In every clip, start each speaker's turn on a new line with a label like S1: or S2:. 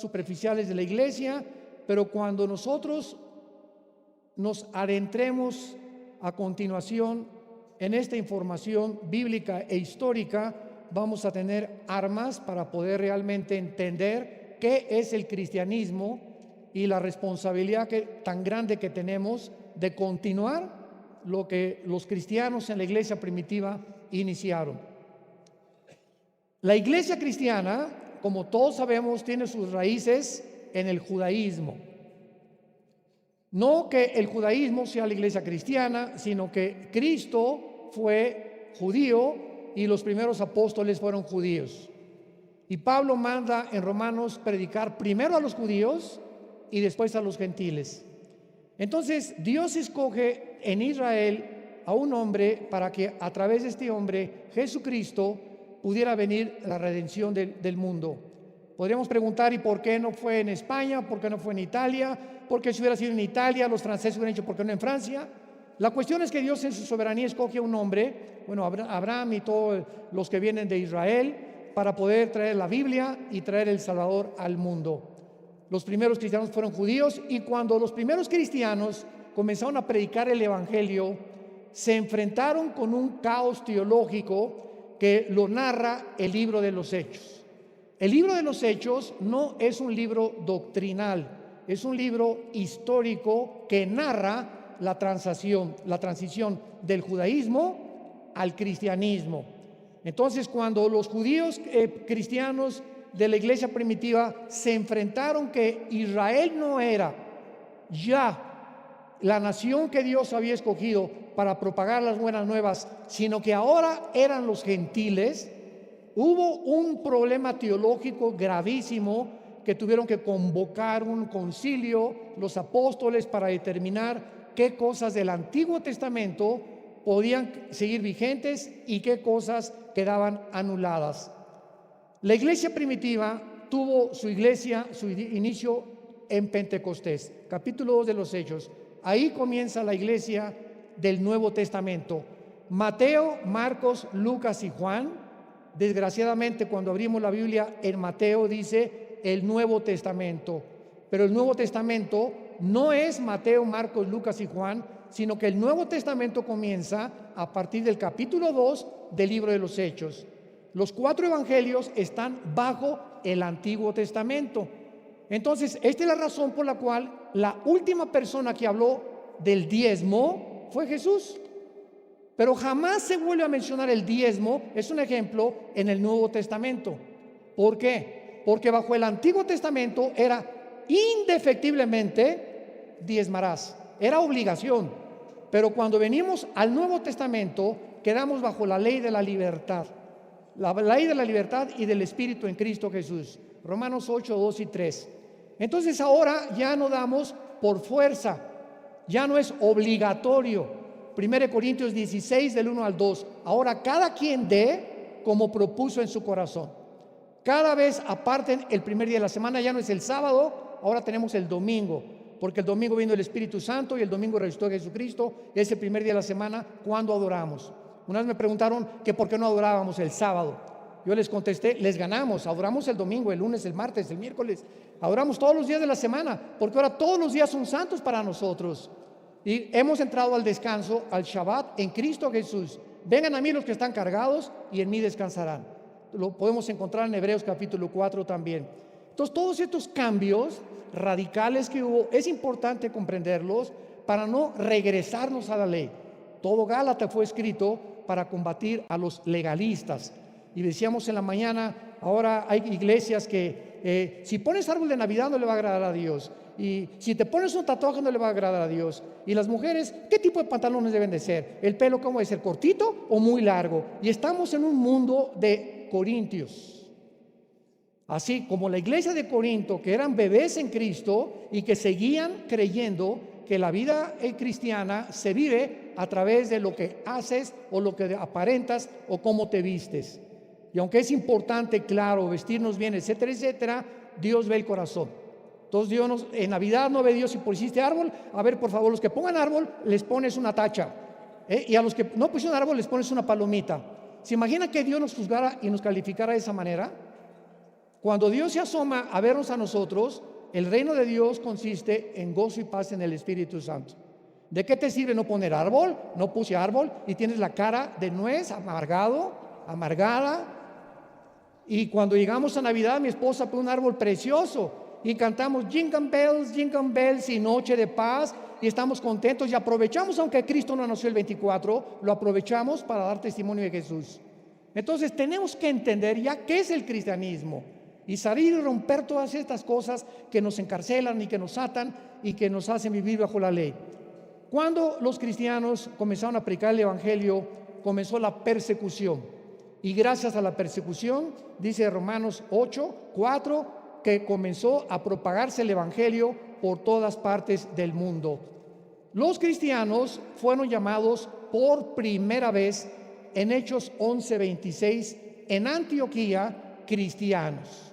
S1: superficiales de la iglesia, pero cuando nosotros nos adentremos a continuación en esta información bíblica e histórica, vamos a tener armas para poder realmente entender qué es el cristianismo y la responsabilidad tan grande que tenemos de continuar lo que los cristianos en la iglesia primitiva iniciaron. La iglesia cristiana, como todos sabemos, tiene sus raíces en el judaísmo. No que el judaísmo sea la iglesia cristiana, sino que Cristo fue judío y los primeros apóstoles fueron judíos. Y Pablo manda en Romanos predicar primero a los judíos y después a los gentiles. Entonces Dios escoge en Israel a un hombre para que a través de este hombre, Jesucristo, pudiera venir la redención del mundo. Podríamos preguntar, ¿y por qué no fue en España? ¿Por qué no fue en Italia? ¿Por qué si hubiera sido en Italia, los franceses hubieran hecho, por qué no en Francia? La cuestión es que Dios en su soberanía escoge a un hombre, bueno, Abraham y todos los que vienen de Israel, para poder traer la Biblia y traer el Salvador al mundo. Los primeros cristianos fueron judíos, y cuando los primeros cristianos comenzaron a predicar el evangelio, se enfrentaron con un caos teológico que lo narra el libro de los Hechos. El libro de los Hechos no es un libro doctrinal, es un libro histórico que narra la transición del judaísmo al cristianismo. Entonces, cuando los judíos cristianos de la iglesia primitiva se enfrentaron que Israel no era ya la nación que Dios había escogido para propagar las buenas nuevas, sino que ahora eran los gentiles, hubo un problema teológico gravísimo que tuvieron que convocar un concilio, los apóstoles, para determinar qué cosas del Antiguo Testamento podían seguir vigentes y qué cosas quedaban anuladas. La iglesia primitiva tuvo su inicio en Pentecostés, capítulo 2 de los Hechos. Ahí comienza la iglesia del Nuevo Testamento. Mateo, Marcos, Lucas y Juan. Desgraciadamente, cuando abrimos la Biblia, en Mateo dice el Nuevo Testamento, pero el Nuevo Testamento no es Mateo, Marcos, Lucas y Juan, sino que el Nuevo Testamento comienza a partir del capítulo 2 del libro de los Hechos. Los 4 evangelios están bajo el Antiguo Testamento. Entonces, esta es la razón por la cual la última persona que habló del diezmo fue Jesús. Pero jamás se vuelve a mencionar el diezmo, es un ejemplo, en el Nuevo Testamento. ¿Por qué? Porque bajo el Antiguo Testamento era indefectiblemente diezmarás, era obligación. Pero cuando venimos al Nuevo Testamento, quedamos bajo la ley de la libertad. La ley de la libertad y del Espíritu en Cristo Jesús. Romanos 8, 2 y 3. Entonces ahora ya no damos por fuerza, ya no es obligatorio. 1 Corintios 16 del 1 al 2. Ahora cada quien dé como propuso en su corazón. Cada vez aparten el primer día de la semana, ya no es el sábado, ahora tenemos el domingo, porque el domingo vino el Espíritu Santo y el domingo resucitó Jesucristo. Es el primer día de la semana cuando adoramos. Una vez me preguntaron que por qué no adorábamos el sábado. Yo les contesté, les ganamos, adoramos el domingo, el lunes, el martes, el miércoles, adoramos todos los días de la semana, porque ahora todos los días son santos para nosotros. Y hemos entrado al descanso, al Shabbat, en Cristo Jesús. Vengan a mí los que están cargados y en mí descansarán. Lo podemos encontrar en Hebreos capítulo 4 también. Entonces, todos estos cambios radicales que hubo, es importante comprenderlos para no regresarnos a la ley. Todo Gálatas fue escrito para combatir a los legalistas. Y decíamos en la mañana, ahora hay iglesias que si pones árbol de Navidad no le va a agradar a Dios. Y si te pones un tatuaje no le va a agradar a Dios. Y las mujeres, ¿qué tipo de pantalones deben de ser? ¿El pelo cómo debe ser? ¿Cortito o muy largo? Y estamos en un mundo de corintios. Así como la iglesia de Corinto, que eran bebés en Cristo y que seguían creyendo que la vida cristiana se vive a través de lo que haces o lo que aparentas o cómo te vistes. Y aunque es importante, claro, vestirnos bien, etcétera, etcétera, Dios ve el corazón. Entonces Dios en Navidad no ve Dios si pusiste árbol. A ver, por favor, los que pongan árbol, les pones una tacha. Y a los que no pusieron árbol, les pones una palomita. ¿Se imagina que Dios nos juzgara y nos calificara de esa manera? Cuando Dios se asoma a vernos a nosotros, el reino de Dios consiste en gozo y paz en el Espíritu Santo. ¿De qué te sirve no poner árbol? No puse árbol y tienes la cara de nuez, amargada. Y cuando llegamos a Navidad, mi esposa pone un árbol precioso y cantamos Jingle Bells y Noche de Paz y estamos contentos y aprovechamos, aunque Cristo no nació el 24, lo aprovechamos para dar testimonio de Jesús. Entonces tenemos que entender ya qué es el cristianismo y salir y romper todas estas cosas que nos encarcelan y que nos atan y que nos hacen vivir bajo la ley. Cuando los cristianos comenzaron a predicar el evangelio, comenzó la persecución. Y gracias a la persecución, dice Romanos 8:4, que comenzó a propagarse el evangelio por todas partes del mundo. Los cristianos fueron llamados por primera vez en Hechos 11:26 en Antioquía cristianos.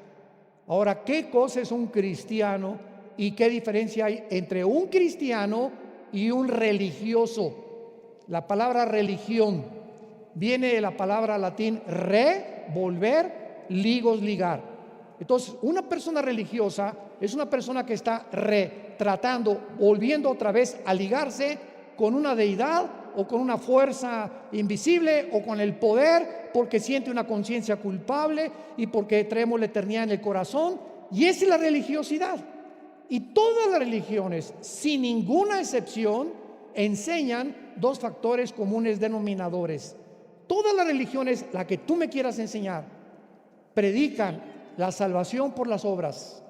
S1: Ahora, ¿qué cosa es un cristiano y qué diferencia hay entre un cristiano y un religioso? La palabra religión viene de la palabra latín volver, ligos, ligar. Entonces, una persona religiosa es una persona que está volviendo otra vez a ligarse con una deidad o con una fuerza invisible o con el poder, porque siente una conciencia culpable y porque traemos la eternidad en el corazón. Y esa es la religiosidad. Y todas las religiones, sin ninguna excepción, enseñan dos factores comunes denominadores. Todas las religiones, la que tú me quieras enseñar, predican la salvación por las obras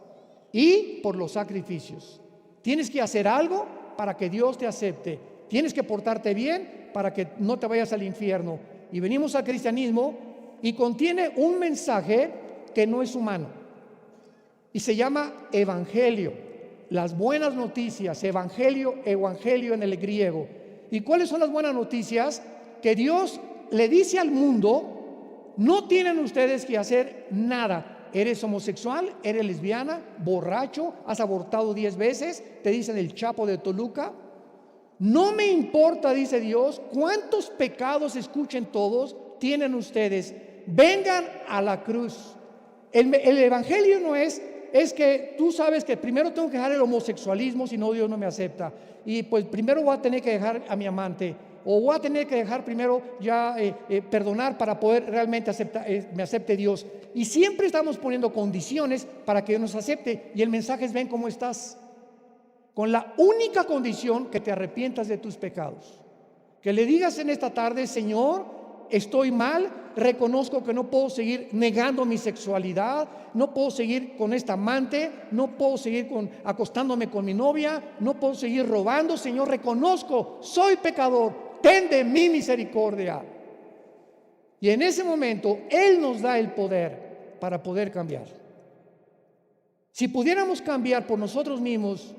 S1: y por los sacrificios. Tienes que hacer algo para que Dios te acepte. Tienes que portarte bien para que no te vayas al infierno. Y venimos al cristianismo y contiene un mensaje que no es humano. Y se llama evangelio. Las buenas noticias, evangelio en el griego. ¿Y cuáles son las buenas noticias? Que Dios le dice al mundo: no tienen ustedes que hacer nada. Eres homosexual, eres lesbiana, borracho, has abortado 10 veces, te dicen el Chapo de Toluca. No me importa, dice Dios, cuántos pecados, escuchen todos, tienen ustedes. Vengan a la cruz. El evangelio no es que tú sabes que primero tengo que dejar el homosexualismo, si no Dios no me acepta. Y pues primero voy a tener que dejar a mi amante. O voy a tener que dejar primero perdonar para poder realmente me acepte Dios. Y siempre estamos poniendo condiciones para que Dios nos acepte. Y el mensaje es: ven cómo estás. Con la única condición que te arrepientas de tus pecados. Que le digas en esta tarde: Señor, estoy mal, reconozco que no puedo seguir negando mi sexualidad, no puedo seguir con esta amante, no puedo seguir acostándome con mi novia, no puedo seguir robando. Señor, reconozco, soy pecador. Ten de mí misericordia. Y en ese momento Él nos da el poder para poder cambiar. Si pudiéramos cambiar por nosotros mismos,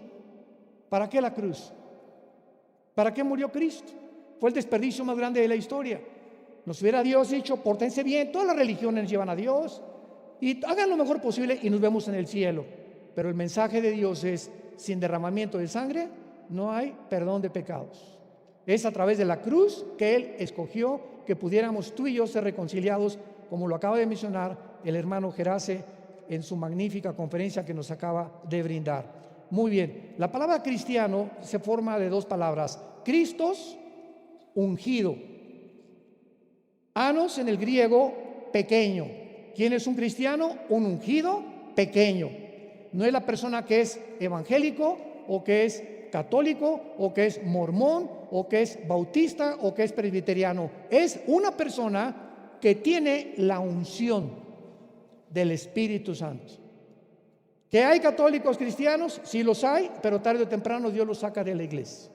S1: ¿para qué la cruz? ¿Para qué murió Cristo? Fue el desperdicio más grande de la historia. Nos hubiera Dios dicho: pórtense bien, todas las religiones llevan a Dios y hagan lo mejor posible y nos vemos en el cielo. Pero el mensaje de Dios es: sin derramamiento de sangre no hay perdón de pecados. Es a través de la cruz que Él escogió que pudiéramos tú y yo ser reconciliados, como lo acaba de mencionar el hermano Gerace en su magnífica conferencia que nos acaba de brindar. Muy bien, la palabra cristiano se forma de dos palabras: Christos, ungido. Anos en el griego, pequeño. ¿Quién es un cristiano? Un ungido pequeño. No es la persona que es evangélico o que es católico o que es mormón o que es bautista o que es presbiteriano. Es una persona que tiene la unción del Espíritu Santo. ¿Que hay católicos cristianos? Sí los hay, pero tarde o temprano Dios los saca de la iglesia.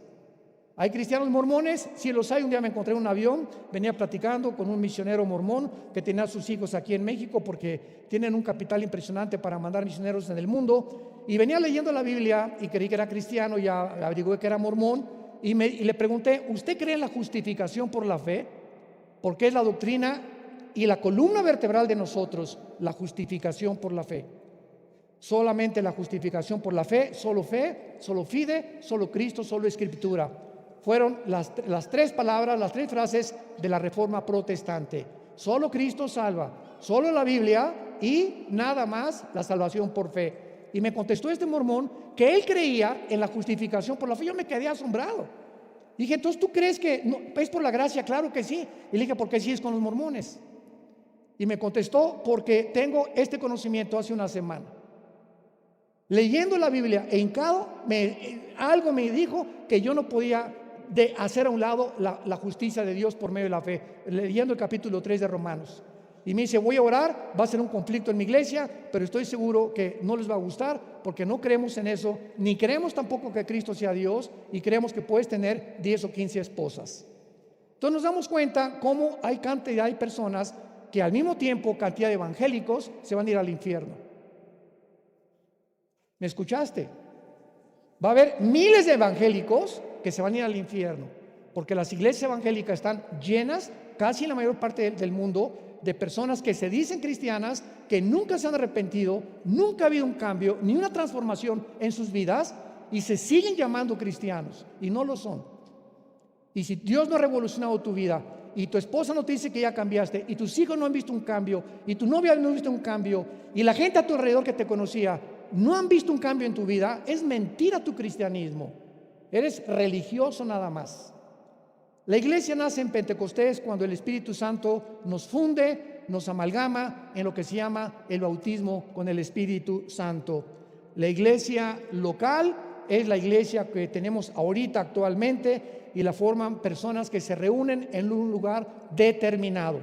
S1: ¿Hay cristianos mormones? Sí los hay. Un día me encontré en un avión, venía platicando con un misionero mormón que tenía a sus hijos aquí en México porque tienen un capital impresionante para mandar misioneros en el mundo, y venía leyendo la Biblia y creí que era cristiano, ya averigué que era mormón y le pregunté: ¿usted cree en la justificación por la fe? Porque es la doctrina y la columna vertebral de nosotros, la justificación por la fe. Solamente la justificación por la fe, solo fide, solo Cristo, solo Escritura. Fueron las tres palabras, las tres frases de la Reforma Protestante. Solo Cristo salva, solo la Biblia y nada más la salvación por fe. Y me contestó este mormón que él creía en la justificación por la fe. Yo me quedé asombrado. Dije, entonces, ¿tú crees que no, es por la gracia? Claro que sí. Y le dije, ¿por qué sí es con los mormones? Y me contestó, porque tengo este conocimiento hace una semana. Leyendo la Biblia e hincado, algo me dijo que yo no podía hacer a un lado la justicia de Dios por medio de la fe. Leyendo el capítulo 3 de Romanos. Y me dice, voy a orar, va a ser un conflicto en mi iglesia, pero estoy seguro que no les va a gustar porque no creemos en eso, ni creemos tampoco que Cristo sea Dios, y creemos que puedes tener 10 o 15 esposas. Entonces nos damos cuenta cómo hay cantidad de personas que al mismo tiempo, cantidad de evangélicos, se van a ir al infierno. ¿Me escuchaste? Va a haber miles de evangélicos que se van a ir al infierno, porque las iglesias evangélicas están llenas, casi en la mayor parte del mundo, de personas que se dicen cristianas, que nunca se han arrepentido, nunca ha habido un cambio, ni una transformación en sus vidas, y se siguen llamando cristianos, y no lo son. Y si Dios no ha revolucionado tu vida, y tu esposa no te dice que ya cambiaste, y tus hijos no han visto un cambio, y tu novia no ha visto un cambio, y la gente a tu alrededor que te conocía no han visto un cambio en tu vida, es mentira tu cristianismo. Eres religioso nada más. La iglesia nace en Pentecostés cuando el Espíritu Santo nos funde, nos amalgama en lo que se llama el bautismo con el Espíritu Santo. La iglesia local es la iglesia que tenemos ahorita actualmente y la forman personas que se reúnen en un lugar determinado.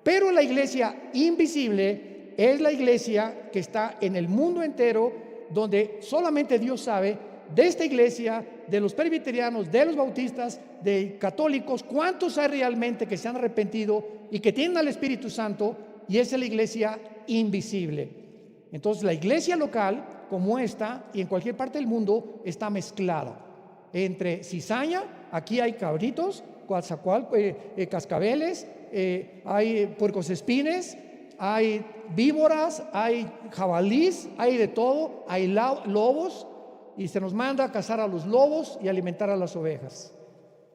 S1: Pero la iglesia invisible es la iglesia que está en el mundo entero, donde solamente Dios sabe. De esta iglesia, de los presbiterianos, de los bautistas, de católicos, ¿cuántos hay realmente que se han arrepentido y que tienen al Espíritu Santo? Y esa es la iglesia invisible. Entonces la iglesia local, como esta, y en cualquier parte del mundo, está mezclada entre cizaña. Aquí hay cabritos, cascabeles, hay puercoespines, hay víboras, hay jabalís, hay de todo, hay lobos. Y se nos manda a cazar a los lobos y alimentar a las ovejas,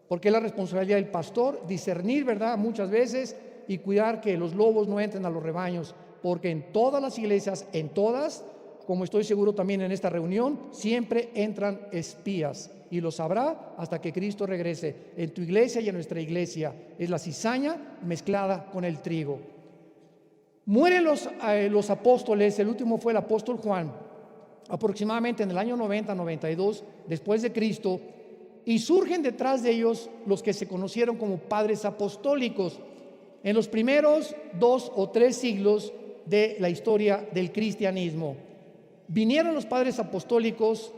S1: porque es la responsabilidad del pastor discernir, ¿verdad?, muchas veces, y cuidar que los lobos no entren a los rebaños, porque en todas las iglesias, en todas, como estoy seguro también en esta reunión, siempre entran espías, y lo sabrá hasta que Cristo regrese. En tu iglesia y en nuestra iglesia es la cizaña mezclada con el trigo. Mueren los apóstoles. El último fue el apóstol Juan, aproximadamente en el año 90-92 después de Cristo, y surgen detrás de ellos los que se conocieron como padres apostólicos en los primeros 2 o 3 siglos de la historia del cristianismo. Vinieron los padres apostólicos,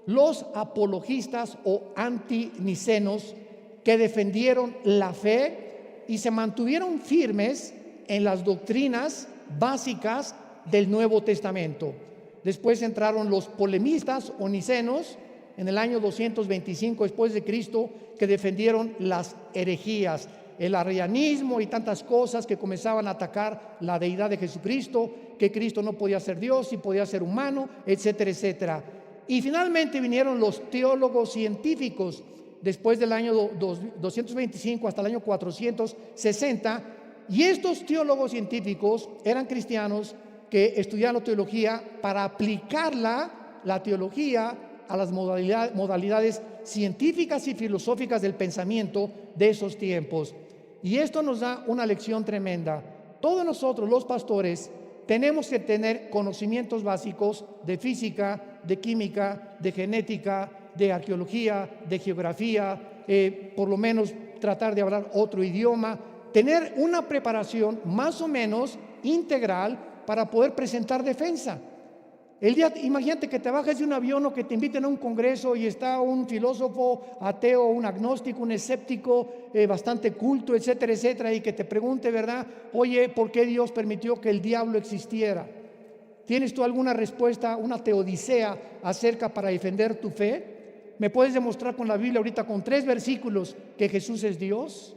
S1: los apologistas o antinicenos, que defendieron la fe y se mantuvieron firmes en las doctrinas básicas del Nuevo Testamento. Después entraron los polemistas o nicenos en el año 225 después de Cristo, que defendieron las herejías, el arrianismo y tantas cosas que comenzaban a atacar la deidad de Jesucristo, que Cristo no podía ser Dios y podía ser humano, etcétera, etcétera. Y finalmente vinieron los teólogos científicos después del año 225 hasta el año 460, y estos teólogos científicos eran cristianos que estudiaron la teología para aplicarla, la teología, a las modalidades científicas y filosóficas del pensamiento de esos tiempos. Y esto nos da una lección tremenda. Todos nosotros, los pastores, tenemos que tener conocimientos básicos de física, de química, de genética, de arqueología, de geografía, por lo menos tratar de hablar otro idioma, tener una preparación más o menos integral para poder presentar defensa. Imagínate que te bajes de un avión o que te inviten a un congreso y está un filósofo ateo, un agnóstico, un escéptico, bastante culto, etcétera, etcétera, y que te pregunte, ¿verdad?, oye, ¿por qué Dios permitió que el diablo existiera? ¿Tienes tú alguna respuesta, una teodicea acerca para defender tu fe? ¿Me puedes demostrar con la Biblia ahorita con 3 versículos que Jesús es Dios?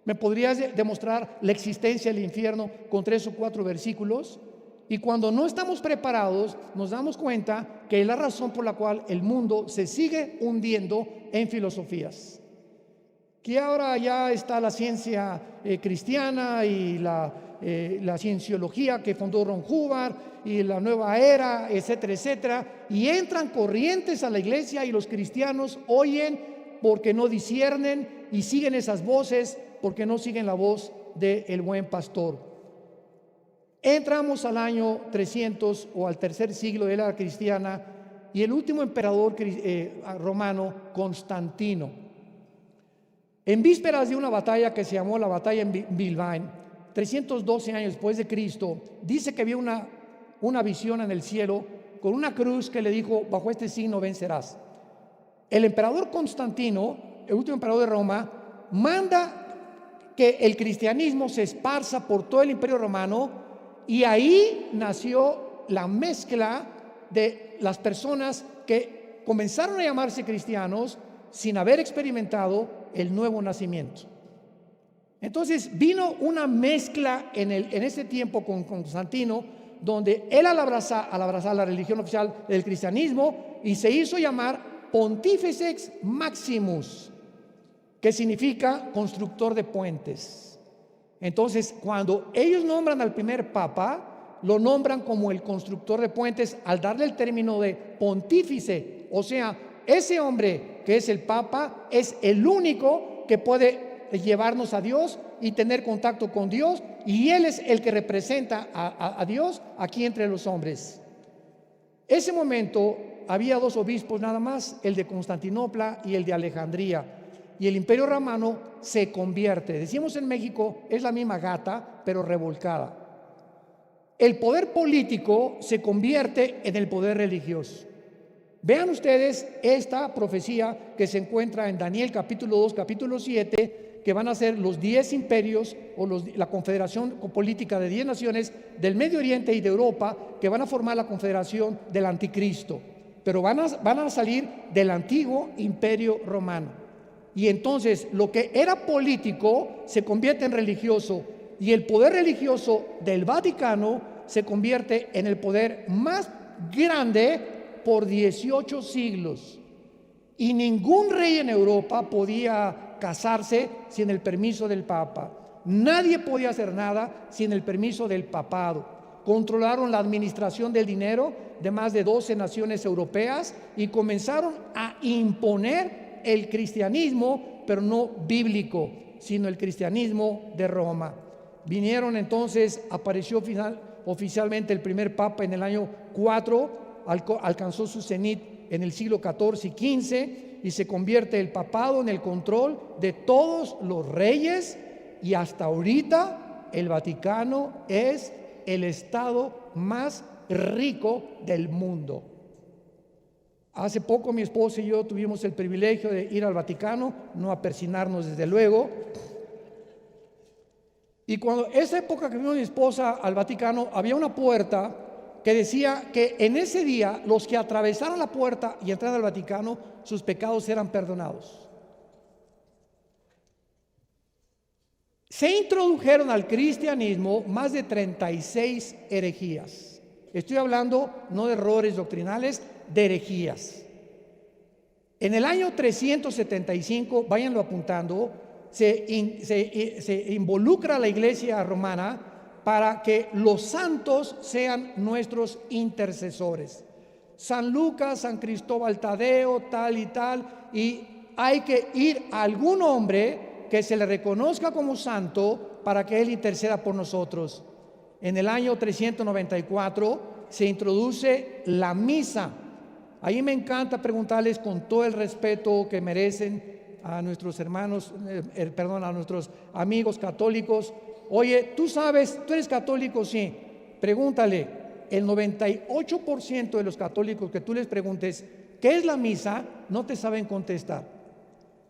S1: ¿Me podrías demostrar la existencia del infierno con 3 o 4 versículos? Y cuando no estamos preparados, nos damos cuenta que es la razón por la cual el mundo se sigue hundiendo en filosofías. Que ahora ya está la ciencia cristiana y la la cienciología que fundó Ron Hubbard y la nueva era, etcétera, etcétera, y entran corrientes a la iglesia y los cristianos oyen porque no disciernen y siguen esas voces porque no siguen la voz del buen pastor. Entramos al año 300 o al tercer siglo de la era cristiana y el último emperador romano, Constantino, en vísperas de una batalla que se llamó la batalla en Bilbain, 312 años después de Cristo, dice que vio una visión en el cielo con una cruz que le dijo: bajo este signo vencerás. El emperador Constantino, el último emperador de Roma, manda que el cristianismo se esparza por todo el imperio romano, y ahí nació la mezcla de las personas que comenzaron a llamarse cristianos sin haber experimentado el nuevo nacimiento. Entonces vino una mezcla en ese tiempo con Constantino, donde él al abrazar la religión oficial del cristianismo, y se hizo llamar Pontifex Maximus, que significa constructor de puentes. Entonces, cuando ellos nombran al primer papa, lo nombran como el constructor de puentes al darle el término de pontífice. O sea, ese hombre que es el papa es el único que puede llevarnos a Dios y tener contacto con Dios, y él es el que representa a Dios aquí entre los hombres. Ese momento había dos obispos nada más, el de Constantinopla y el de Alejandría, y el imperio romano se convierte, decimos en México, es la misma gata pero revolcada. El poder político se convierte en el poder religioso. Vean ustedes esta profecía que se encuentra en Daniel capítulo 2, capítulo 7, que van a ser los 10 imperios o la confederación política de 10 naciones del Medio Oriente y de Europa, que van a formar la confederación del anticristo, pero van a salir del antiguo imperio romano. Y entonces lo que era político se convierte en religioso, y el poder religioso del Vaticano se convierte en el poder más grande por 18 siglos. Y ningún rey en Europa podía casarse sin el permiso del Papa. Nadie podía hacer nada sin el permiso del papado. Controlaron la administración del dinero de más de 12 naciones europeas y comenzaron a imponer el cristianismo, pero no bíblico, sino el cristianismo de Roma. Vinieron entonces, apareció oficialmente el primer papa en el año 4, alcanzó su cenit en el siglo XIV y XV, y se convierte el papado en el control de todos los reyes, y hasta ahorita el Vaticano es el estado más rico del mundo. Hace poco mi esposa y yo tuvimos el privilegio de ir al Vaticano, no a persinarnos desde luego. Y cuando esa época que vino mi esposa al Vaticano, había una puerta que decía que en ese día los que atravesaron la puerta y entraron al Vaticano, sus pecados eran perdonados. Se introdujeron al cristianismo más de 36 herejías. Estoy hablando no de errores doctrinales, de herejías. En el año 375, váyanlo apuntando, se involucra a la iglesia romana para que los santos sean nuestros intercesores. San Lucas, San Cristóbal Tadeo, tal y tal, y hay que ir a algún hombre que se le reconozca como santo para que él interceda por nosotros. En el año 394 se introduce la misa. Ahí me encanta preguntarles con todo el respeto que merecen a nuestros hermanos, a nuestros amigos católicos. Oye, tú sabes, tú eres católico, sí. Pregúntale, el 98% de los católicos que tú les preguntes ¿qué es la misa? No te saben contestar.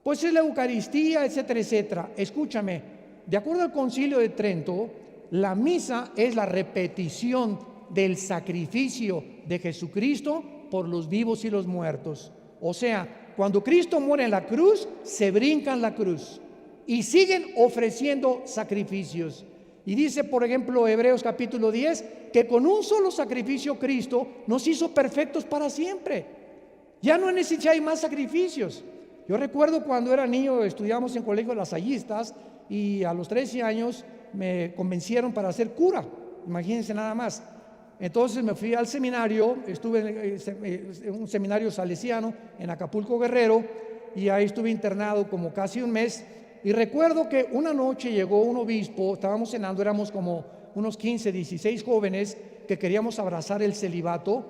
S1: Pues es la Eucaristía, etcétera, etcétera. Escúchame, de acuerdo al Concilio de Trento, la misa es la repetición del sacrificio de Jesucristo por los vivos y los muertos. O sea, cuando Cristo muere en la cruz, se brincan la cruz y siguen ofreciendo sacrificios. Y dice, por ejemplo, Hebreos capítulo 10, que con un solo sacrificio Cristo nos hizo perfectos para siempre. Ya no necesitáis más sacrificios. Yo recuerdo cuando era niño, estudiamos en colegio lasallistas, y a los 13 años me convencieron para ser cura, imagínense nada más. Entonces me fui al seminario, estuve en un seminario salesiano en Acapulco, Guerrero, y ahí estuve internado como casi un mes. Y recuerdo que una noche llegó un obispo, estábamos cenando, éramos como unos 15, 16 jóvenes que queríamos abrazar el celibato,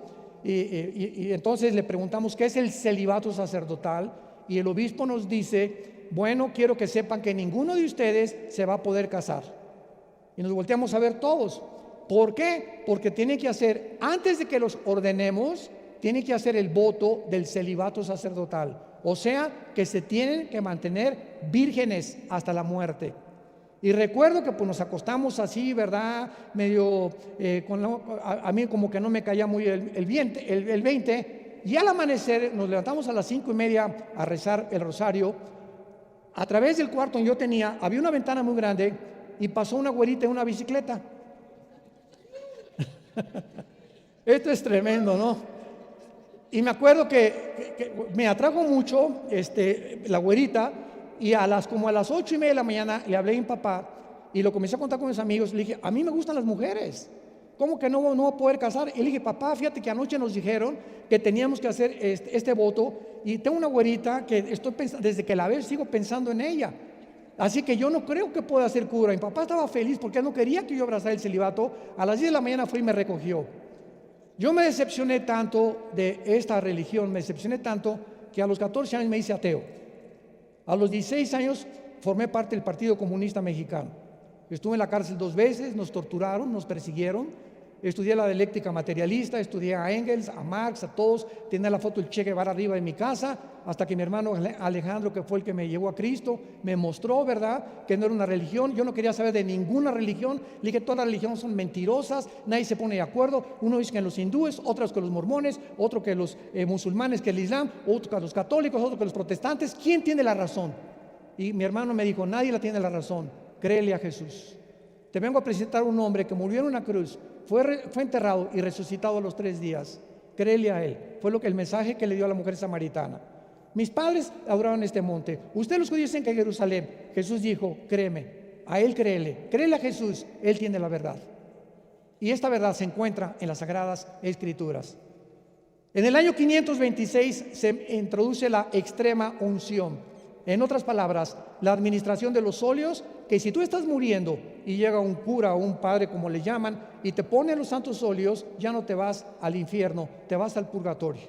S1: y entonces le preguntamos qué es el celibato sacerdotal, y el obispo nos dice: bueno, quiero que sepan que ninguno de ustedes se va a poder casar. Y nos volteamos a ver todos. ¿Por qué? Porque tiene que hacer, antes de que los ordenemos, tiene que hacer el voto del celibato sacerdotal. O sea, que se tienen que mantener vírgenes hasta la muerte. Y recuerdo que pues nos acostamos así, ¿verdad? Medio, a mí como que no me caía muy el 20. Y al amanecer nos levantamos a las 5:30 a rezar el rosario. A través del cuarto donde yo tenía, había una ventana muy grande y pasó una güerita en una bicicleta. Esto es tremendo, ¿no? Y me acuerdo que me atrajo mucho la güerita, y como a las 8:30 de la mañana le hablé a mi papá y lo comencé a contar con mis amigos. Le dije: a mí me gustan las mujeres, ¿cómo que no voy a poder casar? Y le dije: papá, fíjate que anoche nos dijeron que teníamos que hacer este voto, y tengo una güerita que estoy pensando, desde que la veo sigo pensando en ella, así que yo no creo que pueda ser cura. Mi papá estaba feliz porque no quería que yo abrazara el celibato. A las 10 de la mañana fue y me recogió. Yo me decepcioné tanto de esta religión, me decepcioné tanto que a los 14 años me hice ateo. A los 16 años formé parte del Partido Comunista Mexicano. Estuve en la cárcel 2 veces, nos torturaron, nos persiguieron. Estudié la dialéctica materialista, estudié a Engels, a Marx, a todos. Tenía la foto del Che Guevara arriba de mi casa, hasta que mi hermano Alejandro, que fue el que me llevó a Cristo, me mostró, ¿verdad?, que no era una religión. Yo no quería saber de ninguna religión. Le dije: todas las religiones son mentirosas, nadie se pone de acuerdo. Uno dice que los hindúes, otros que los mormones, otro que los musulmanes, que el islam, otro que los católicos, otro que los protestantes. ¿Quién tiene la razón? Y mi hermano me dijo: nadie la tiene la razón, créele a Jesús. Te vengo a presentar un hombre que murió en una cruz, fue enterrado y resucitado a los 3 días. Créele a él. Fue el mensaje que le dio a la mujer samaritana. Mis padres adoraban este monte. Ustedes los judíos dicen que Jerusalén. Jesús dijo: créeme, a él créele a Jesús, él tiene la verdad. Y esta verdad se encuentra en las Sagradas Escrituras. En el año 526 se introduce la extrema unción. En otras palabras, la administración de los óleos, que si tú estás muriendo y llega un cura o un padre, como le llaman, y te pone los santos óleos, ya no te vas al infierno, te vas al purgatorio.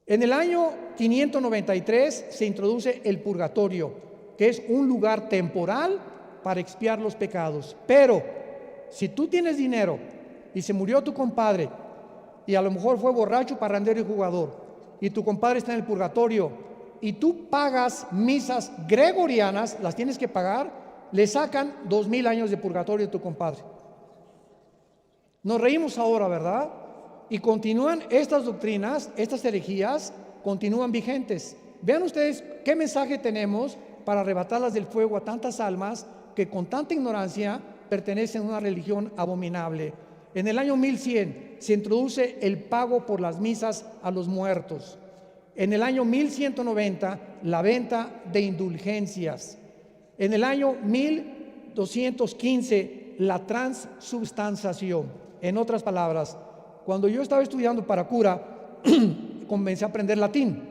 S1: En el año 593 se introduce el purgatorio, que es un lugar temporal para expiar los pecados. Pero si tú tienes dinero y se murió tu compadre, y a lo mejor fue borracho, parrandero y jugador, y tu compadre está en el purgatorio, y tú pagas misas gregorianas, las tienes que pagar, le sacan 2000 años de purgatorio a tu compadre. Nos reímos ahora, ¿verdad? Y continúan estas doctrinas, estas herejías, continúan vigentes. Vean ustedes qué mensaje tenemos para arrebatarlas del fuego a tantas almas que con tanta ignorancia pertenecen a una religión abominable. En el año 1100 se introduce el pago por las misas a los muertos. En el año 1190, la venta de indulgencias. En el año 1215, la transubstanciación. En otras palabras, cuando yo estaba estudiando para cura, comencé a aprender latín.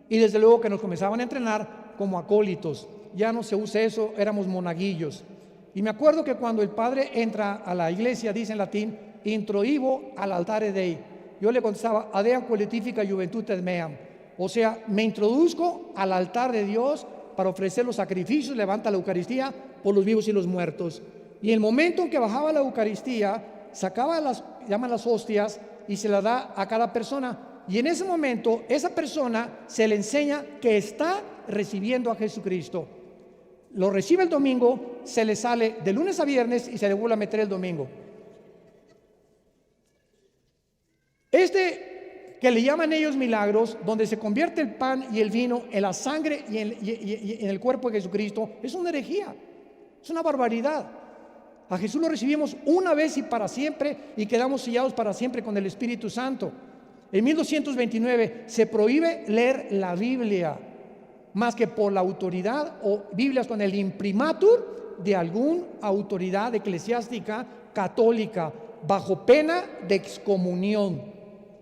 S1: Y desde luego que nos comenzaban a entrenar como acólitos. Ya no se usa eso, éramos monaguillos. Y me acuerdo que cuando el padre entra a la iglesia, dice en latín: introibo al altare Dei. Yo le contestaba: adea qualifica juventudes meam. O sea, me introduzco al altar de Dios para ofrecer los sacrificios, levanta la Eucaristía por los vivos y los muertos. Y en el momento en que bajaba la Eucaristía, sacaba llaman las hostias, y se las da a cada persona. Y en ese momento, esa persona se le enseña que está recibiendo a Jesucristo. Lo recibe el domingo, se le sale de lunes a viernes y se le vuelve a meter el domingo. Que le llaman ellos milagros, donde se convierte el pan y el vino en la sangre y en el cuerpo de Jesucristo, es una herejía, es una barbaridad. A Jesús lo recibimos una vez y para siempre, y quedamos sellados para siempre con el Espíritu Santo. En 1229 se prohíbe leer la Biblia, más que por la autoridad o Biblias con el imprimatur de alguna autoridad eclesiástica católica, bajo pena de excomunión.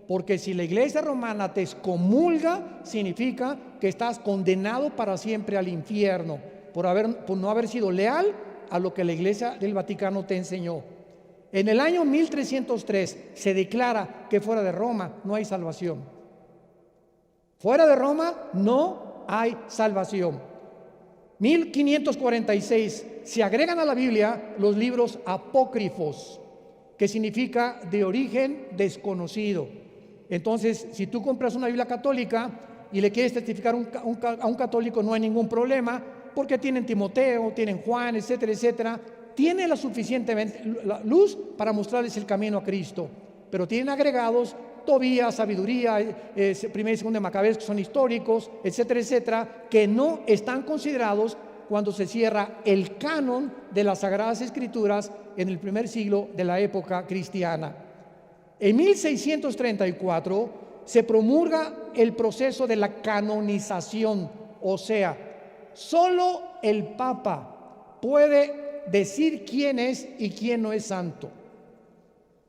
S1: Porque si la iglesia romana te excomulga, significa que estás condenado para siempre al infierno por no haber sido leal a lo que la iglesia del Vaticano te enseñó. En el año 1303 se declara que fuera de Roma no hay salvación. Fuera de Roma no hay salvación. 1546 se agregan a la Biblia los libros apócrifos, que significa de origen desconocido. Entonces, si tú compras una Biblia católica y le quieres testificar a un católico, no hay ningún problema, porque tienen Timoteo, tienen Juan, etcétera, etcétera. Tiene la suficiente luz para mostrarles el camino a Cristo, pero tienen agregados Tobías, Sabiduría, Primera y Segunda de Macabeos, que son históricos, etcétera, etcétera, que no están considerados cuando se cierra el canon de las Sagradas Escrituras en el primer siglo de la época cristiana. En 1634 se promulga el proceso de la canonización, o sea, solo el Papa puede decir quién es y quién no es santo.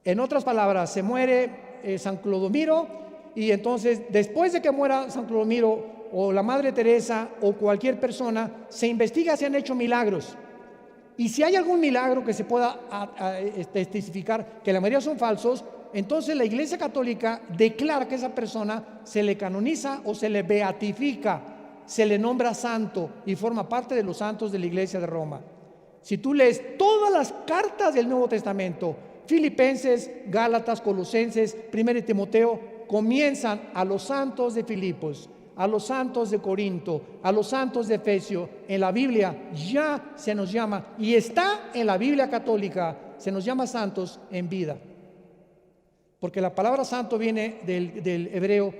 S1: En otras palabras, se muere San Clodomiro, y entonces después de que muera San Clodomiro o la Madre Teresa o cualquier persona, se investiga si han hecho milagros. Y si hay algún milagro que se pueda testificar que la mayoría son falsos, entonces la Iglesia Católica declara que esa persona se le canoniza o se le beatifica, se le nombra santo y forma parte de los santos de la Iglesia de Roma. Si tú lees todas las cartas del Nuevo Testamento, Filipenses, Gálatas, Colosenses, 1 Timoteo, comienzan a los santos de Filipos, a los santos de Corinto, a los santos de Efesio. En la Biblia ya se nos llama, y está en la Biblia católica, se nos llama santos en vida. Porque la palabra santo viene del hebreo,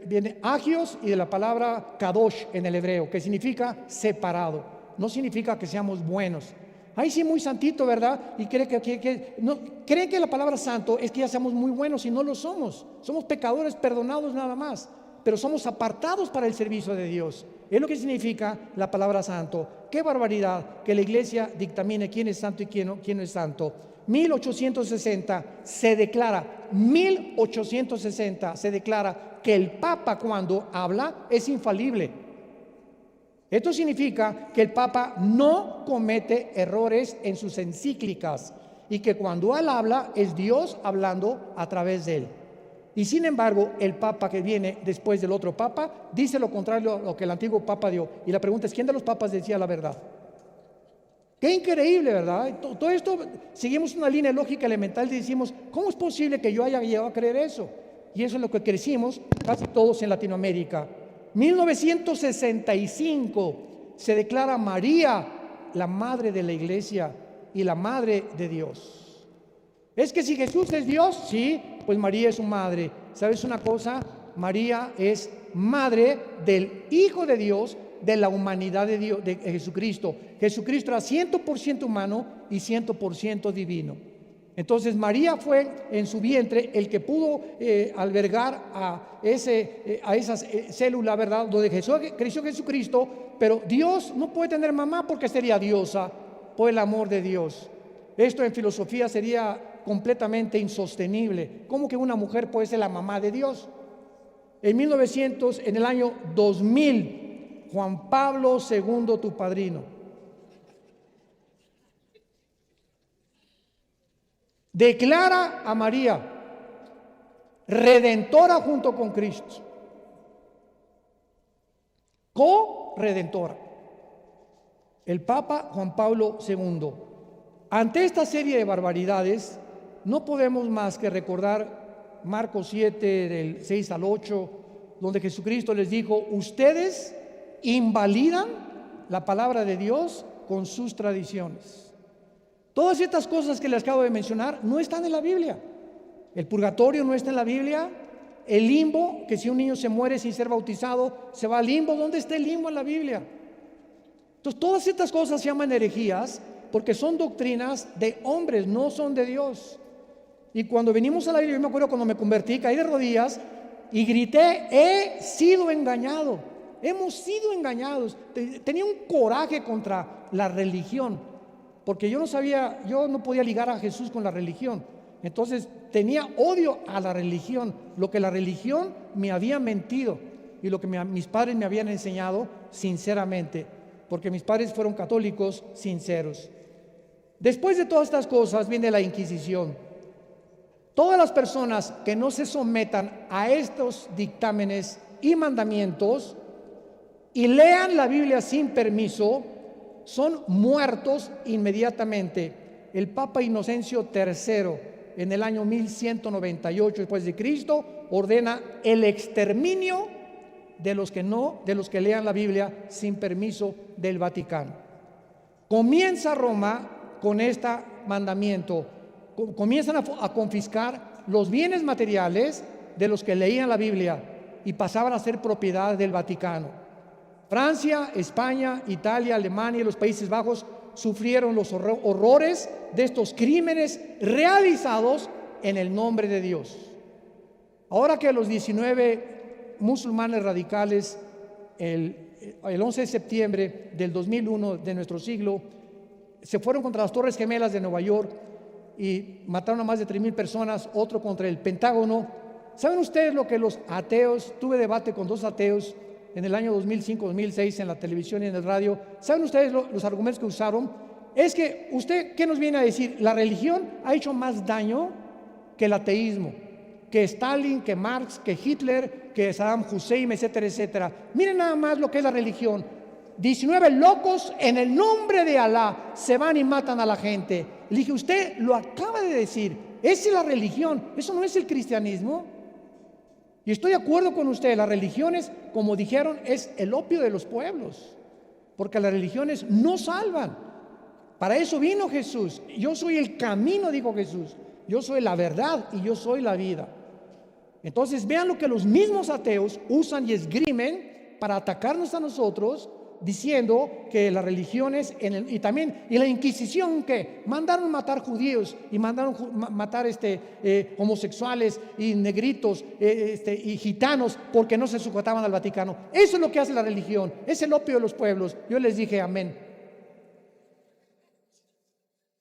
S1: viene agios, y de la palabra kadosh en el hebreo, que significa separado. No significa que seamos buenos. Ay, sí, muy santito, ¿verdad? Y creen que la palabra santo es que ya seamos muy buenos, y no lo somos. Somos pecadores perdonados nada más, pero somos apartados para el servicio de Dios. Es lo que significa la palabra santo. Qué barbaridad que la iglesia dictamine quién es santo y quién no es santo. 1860 se declara que el Papa, cuando habla, es infalible. Esto significa que el Papa no comete errores en sus encíclicas, y que cuando él habla es Dios hablando a través de él. Y sin embargo, el Papa que viene después del otro Papa dice lo contrario a lo que el antiguo Papa dio. Y la pregunta es, ¿quién de los papas decía la verdad? Qué increíble, ¿verdad? Todo esto, seguimos una línea lógica elemental y decimos, ¿cómo es posible que yo haya llegado a creer eso? Y eso es lo que crecimos casi todos en Latinoamérica. 1965 se declara María la madre de la iglesia y la madre de Dios. Es que si Jesús es Dios, sí, pues María es su madre. ¿Sabes una cosa? María es madre del Hijo de Dios, de la humanidad de Dios, de Jesucristo. Jesucristo era 100% humano y 100% divino. Entonces María fue en su vientre el que pudo albergar a esa célula, ¿verdad?, donde creció Jesucristo. Pero Dios no puede tener mamá porque sería diosa, por el amor de Dios. Esto en filosofía sería completamente insostenible. ¿Cómo que una mujer puede ser la mamá de Dios? En el año 2000, Juan Pablo II, tu padrino, declara a María redentora junto con Cristo, co-redentora. El Papa Juan Pablo II. Ante esta serie de barbaridades, no podemos más que recordar Marcos 7, del 6 al 8, donde Jesucristo les dijo: ustedes invalidan la palabra de Dios con sus tradiciones. Todas estas cosas que les acabo de mencionar no están en la Biblia. El purgatorio no está en la Biblia. El limbo, que si un niño se muere sin ser bautizado, se va al limbo. ¿Dónde está el limbo en la Biblia? Entonces, todas estas cosas se llaman herejías porque son doctrinas de hombres, no son de Dios. Y cuando venimos a la Biblia, yo me acuerdo cuando me convertí, caí de rodillas y grité: he sido engañado. hemos sido engañados. Tenía un coraje contra la religión, porque yo no podía ligar a Jesús con la religión. Entonces tenía odio a la religión, lo que la religión me había mentido y lo que mis padres me habían enseñado sinceramente, porque mis padres fueron católicos sinceros. Después de todas estas cosas viene la Inquisición. Todas las personas que no se sometan a estos dictámenes y mandamientos y lean la Biblia sin permiso son muertos inmediatamente. El Papa Inocencio III, en el año 1198 después de Cristo, ordena el exterminio de los que lean la Biblia sin permiso del Vaticano. Comienza Roma con este mandamiento. Comienzan a confiscar los bienes materiales de los que leían la Biblia y pasaban a ser propiedad del Vaticano. Francia, España, Italia, Alemania y los Países Bajos sufrieron los horrores de estos crímenes realizados en el nombre de Dios. Ahora que los 19 musulmanes radicales el 11 de septiembre del 2001 de nuestro siglo se fueron contra las Torres Gemelas de Nueva York y mataron a más de 3,000 personas, otro contra el Pentágono. ¿Saben ustedes lo que los ateos? Tuve debate con 2 ateos en el año 2005-2006 en la televisión y en el radio. ¿Saben ustedes los argumentos que usaron? Es que usted, ¿qué nos viene a decir? La religión ha hecho más daño que el ateísmo, que Stalin, que Marx, que Hitler, que Saddam Hussein, etcétera, etcétera. Miren nada más lo que es la religión. 19 locos en el nombre de Alá se van y matan a la gente. Le dije, usted lo acaba de decir, esa es la religión, eso no es el cristianismo. Y estoy de acuerdo con usted, las religiones, como dijeron, es el opio de los pueblos, porque las religiones no salvan. Para eso vino Jesús. Yo soy el camino, dijo Jesús. Yo soy la verdad y yo soy la vida. Entonces vean lo que los mismos ateos usan y esgrimen para atacarnos a nosotros, diciendo que las religiones y la Inquisición, que mandaron matar judíos y mandaron matar homosexuales y negritos y gitanos porque no se sujetaban al Vaticano. Eso es lo que hace la religión, es el opio de los pueblos. Yo les dije amén.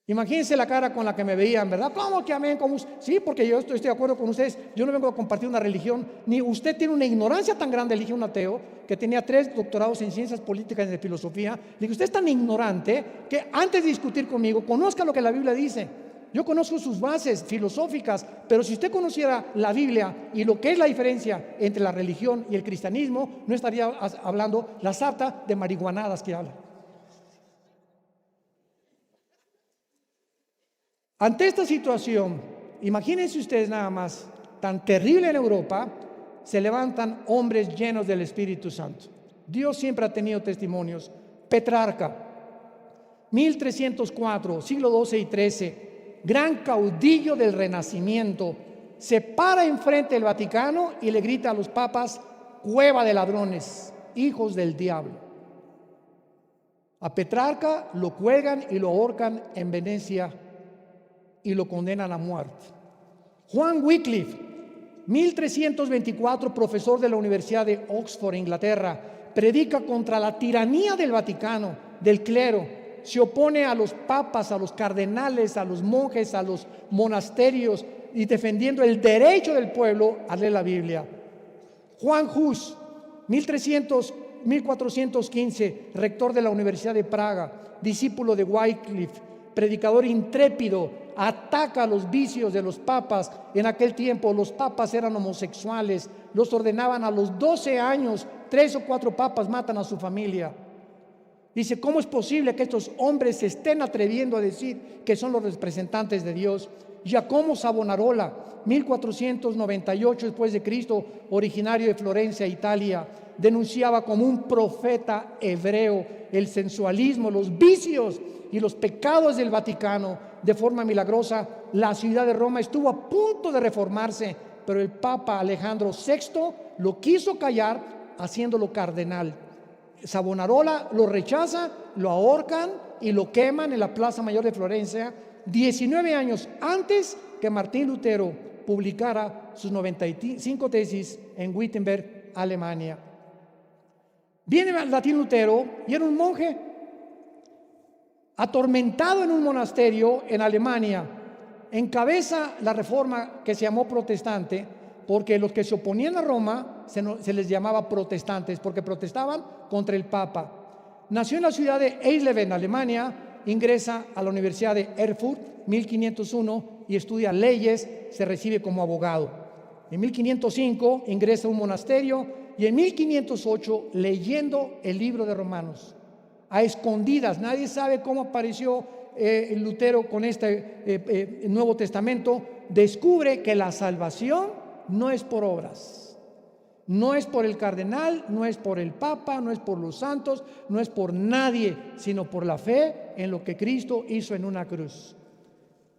S1: Imagínense la cara con la que me veían, ¿verdad? ¿Cómo que amén? ¿Cómo? Sí, porque yo estoy de acuerdo con ustedes. Yo no vengo a compartir una religión, ni usted tiene una ignorancia tan grande. Elige un ateo que tenía 3 doctorados en ciencias políticas y de filosofía. Le dije, usted es tan ignorante que antes de discutir conmigo, conozca lo que la Biblia dice. Yo conozco sus bases filosóficas, pero si usted conociera la Biblia y lo que es la diferencia entre la religión y el cristianismo, no estaría hablando la sarta de marihuanadas que habla. Ante esta situación, imagínense ustedes nada más, tan terrible en Europa, se levantan hombres llenos del Espíritu Santo. Dios siempre ha tenido testimonios. Petrarca, 1304, siglo XII y XIII, gran caudillo del Renacimiento, se para enfrente del Vaticano y le grita a los papas: cueva de ladrones, hijos del diablo. A Petrarca lo cuelgan y lo ahorcan en Venecia y lo condenan a muerte. Juan Wycliffe, 1324, profesor de la Universidad de Oxford, Inglaterra, predica contra la tiranía del Vaticano, del clero. Se opone a los papas, a los cardenales, a los monjes, a los monasterios, y defendiendo el derecho del pueblo a leer la Biblia. Juan Hus, 1415, rector de la Universidad de Praga, discípulo de Wycliffe, predicador intrépido, ataca los vicios de los papas. En aquel tiempo los papas eran homosexuales, los ordenaban a los 12 años, 3 o 4 papas matan a su familia. Dice, ¿cómo es posible que estos hombres se estén atreviendo a decir que son los representantes de Dios? Giacomo Savonarola, 1498 después de Cristo, originario de Florencia, Italia, denunciaba como un profeta hebreo el sensualismo, los vicios y los pecados del Vaticano. De forma milagrosa, la ciudad de Roma estuvo a punto de reformarse, pero el Papa Alejandro VI lo quiso callar haciéndolo cardenal. Savonarola lo rechaza, lo ahorcan y lo queman en la Plaza Mayor de Florencia, 19 años antes que Martín Lutero publicara sus 95 tesis en Wittenberg, Alemania. Viene Martín Lutero y era un monje atormentado en un monasterio en Alemania. Encabeza la reforma que se llamó protestante, porque los que se oponían a Roma se les llamaba protestantes, porque protestaban contra el Papa. Nació en la ciudad de Eisleben, Alemania, ingresa a la Universidad de Erfurt, 1501, y estudia leyes, se recibe como abogado. En 1505 ingresa a un monasterio y en 1508 leyendo el libro de Romanos, a escondidas, nadie sabe cómo apareció Lutero con este Nuevo Testamento, descubre que la salvación no es por obras, no es por el cardenal, no es por el Papa, no es por los santos, no es por nadie, sino por la fe en lo que Cristo hizo en una cruz.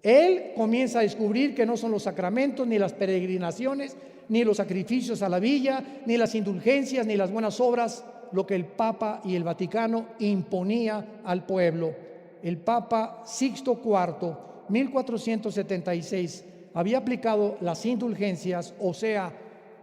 S1: Él comienza a descubrir que no son los sacramentos, ni las peregrinaciones, ni los sacrificios a la villa, ni las indulgencias, ni las buenas obras, lo que el Papa y el Vaticano imponía al pueblo. El Papa Sixto IV, 1476, había aplicado las indulgencias, o sea,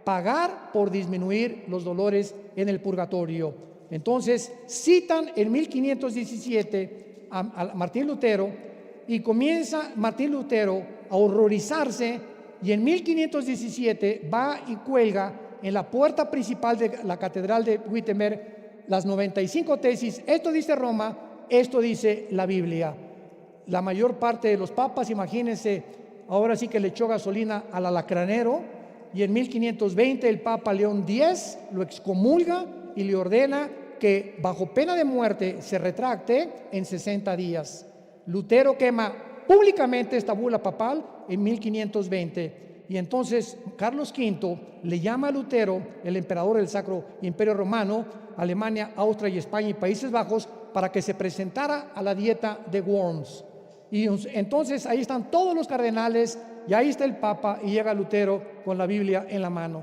S1: pagar por disminuir los dolores en el purgatorio. Entonces citan en 1517 a Martín Lutero, y comienza Martín Lutero a horrorizarse, y en 1517 va y cuelga en la puerta principal de la catedral de Wittenberg las 95 tesis. Esto dice Roma, esto dice la Biblia. La mayor parte de los papas, imagínense, ahora sí que le echó gasolina al alacranero, y en 1520 el Papa León X lo excomulga y le ordena que bajo pena de muerte se retracte en 60 días. Lutero quema públicamente esta bula papal en 1520, y entonces Carlos V le llama a Lutero, el emperador del Sacro Imperio Romano, Alemania, Austria y España y Países Bajos, para que se presentara a la dieta de Worms. Y entonces ahí están todos los cardenales, y ahí está el Papa, y llega Lutero con la Biblia en la mano.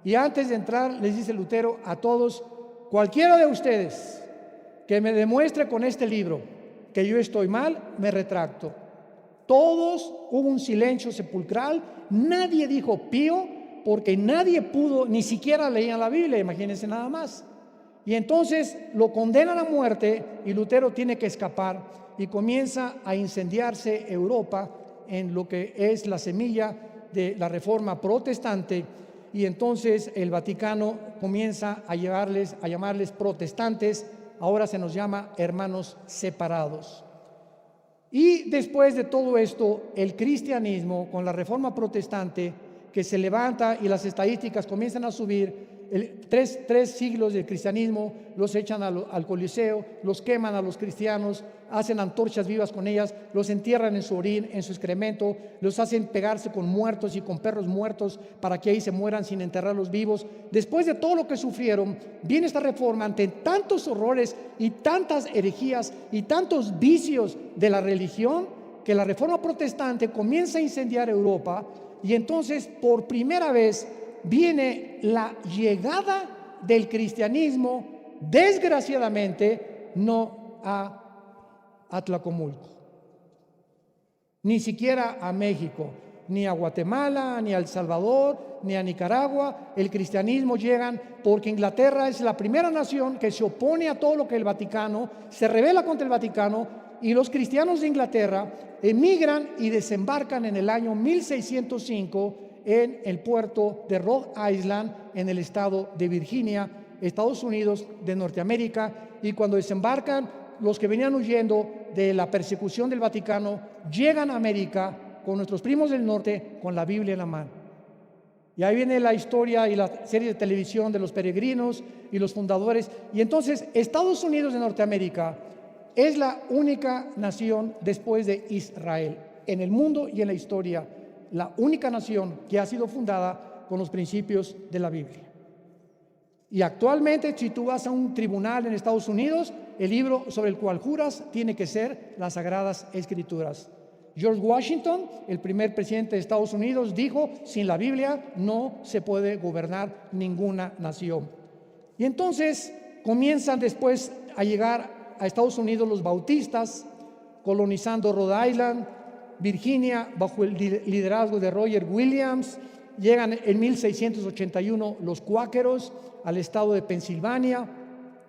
S1: Y antes de entrar les dice Lutero a todos: cualquiera de ustedes que me demuestre con este libro que yo estoy mal, me retracto. Todos, hubo un silencio sepulcral, nadie dijo pío, porque nadie pudo, ni siquiera leían la Biblia, imagínense nada más. Y entonces lo condenan a muerte, y Lutero tiene que escapar, y comienza a incendiarse Europa en lo que es la semilla de la reforma protestante, y entonces el Vaticano comienza a llamarles protestantes. Ahora se nos llama hermanos separados. Y después de todo esto, el cristianismo, con la reforma protestante, que se levanta y las estadísticas comienzan a subir, tres siglos del cristianismo los echan al Coliseo, los queman a los cristianos, hacen antorchas vivas con ellas, los entierran en su orín, en su excremento, los hacen pegarse con muertos y con perros muertos para que ahí se mueran sin enterrarlos vivos. Después de todo lo que sufrieron, viene esta reforma ante tantos horrores y tantas herejías y tantos vicios de la religión, que la reforma protestante comienza a incendiar Europa, y entonces por primera vez viene la llegada del cristianismo, desgraciadamente, no a Tlacomulco, ni siquiera a México, ni a Guatemala, ni a El Salvador, ni a Nicaragua. El cristianismo llegan porque Inglaterra es la primera nación que se opone a todo lo que el Vaticano, se rebela contra el Vaticano, y los cristianos de Inglaterra emigran y desembarcan en el año 1605 en el puerto de Rhode Island, en el estado de Virginia, Estados Unidos de Norteamérica. Y cuando desembarcan, los que venían huyendo de la persecución del Vaticano llegan a América con nuestros primos del norte con la Biblia en la mano. Y ahí viene la historia y la serie de televisión de los peregrinos y los fundadores. Y entonces Estados Unidos de Norteamérica es la única nación después de Israel en el mundo y en la historia, la única nación que ha sido fundada con los principios de la Biblia. Y actualmente, si tú vas a un tribunal en Estados Unidos, el libro sobre el cual juras tiene que ser las Sagradas Escrituras. George Washington, el primer presidente de Estados Unidos, dijo: sin la Biblia no se puede gobernar ninguna nación. Y entonces comienzan después a llegar a Estados Unidos los bautistas, colonizando Rhode Island, Virginia, bajo el liderazgo de Roger Williams. Llegan en 1681 los cuáqueros al estado de Pensilvania,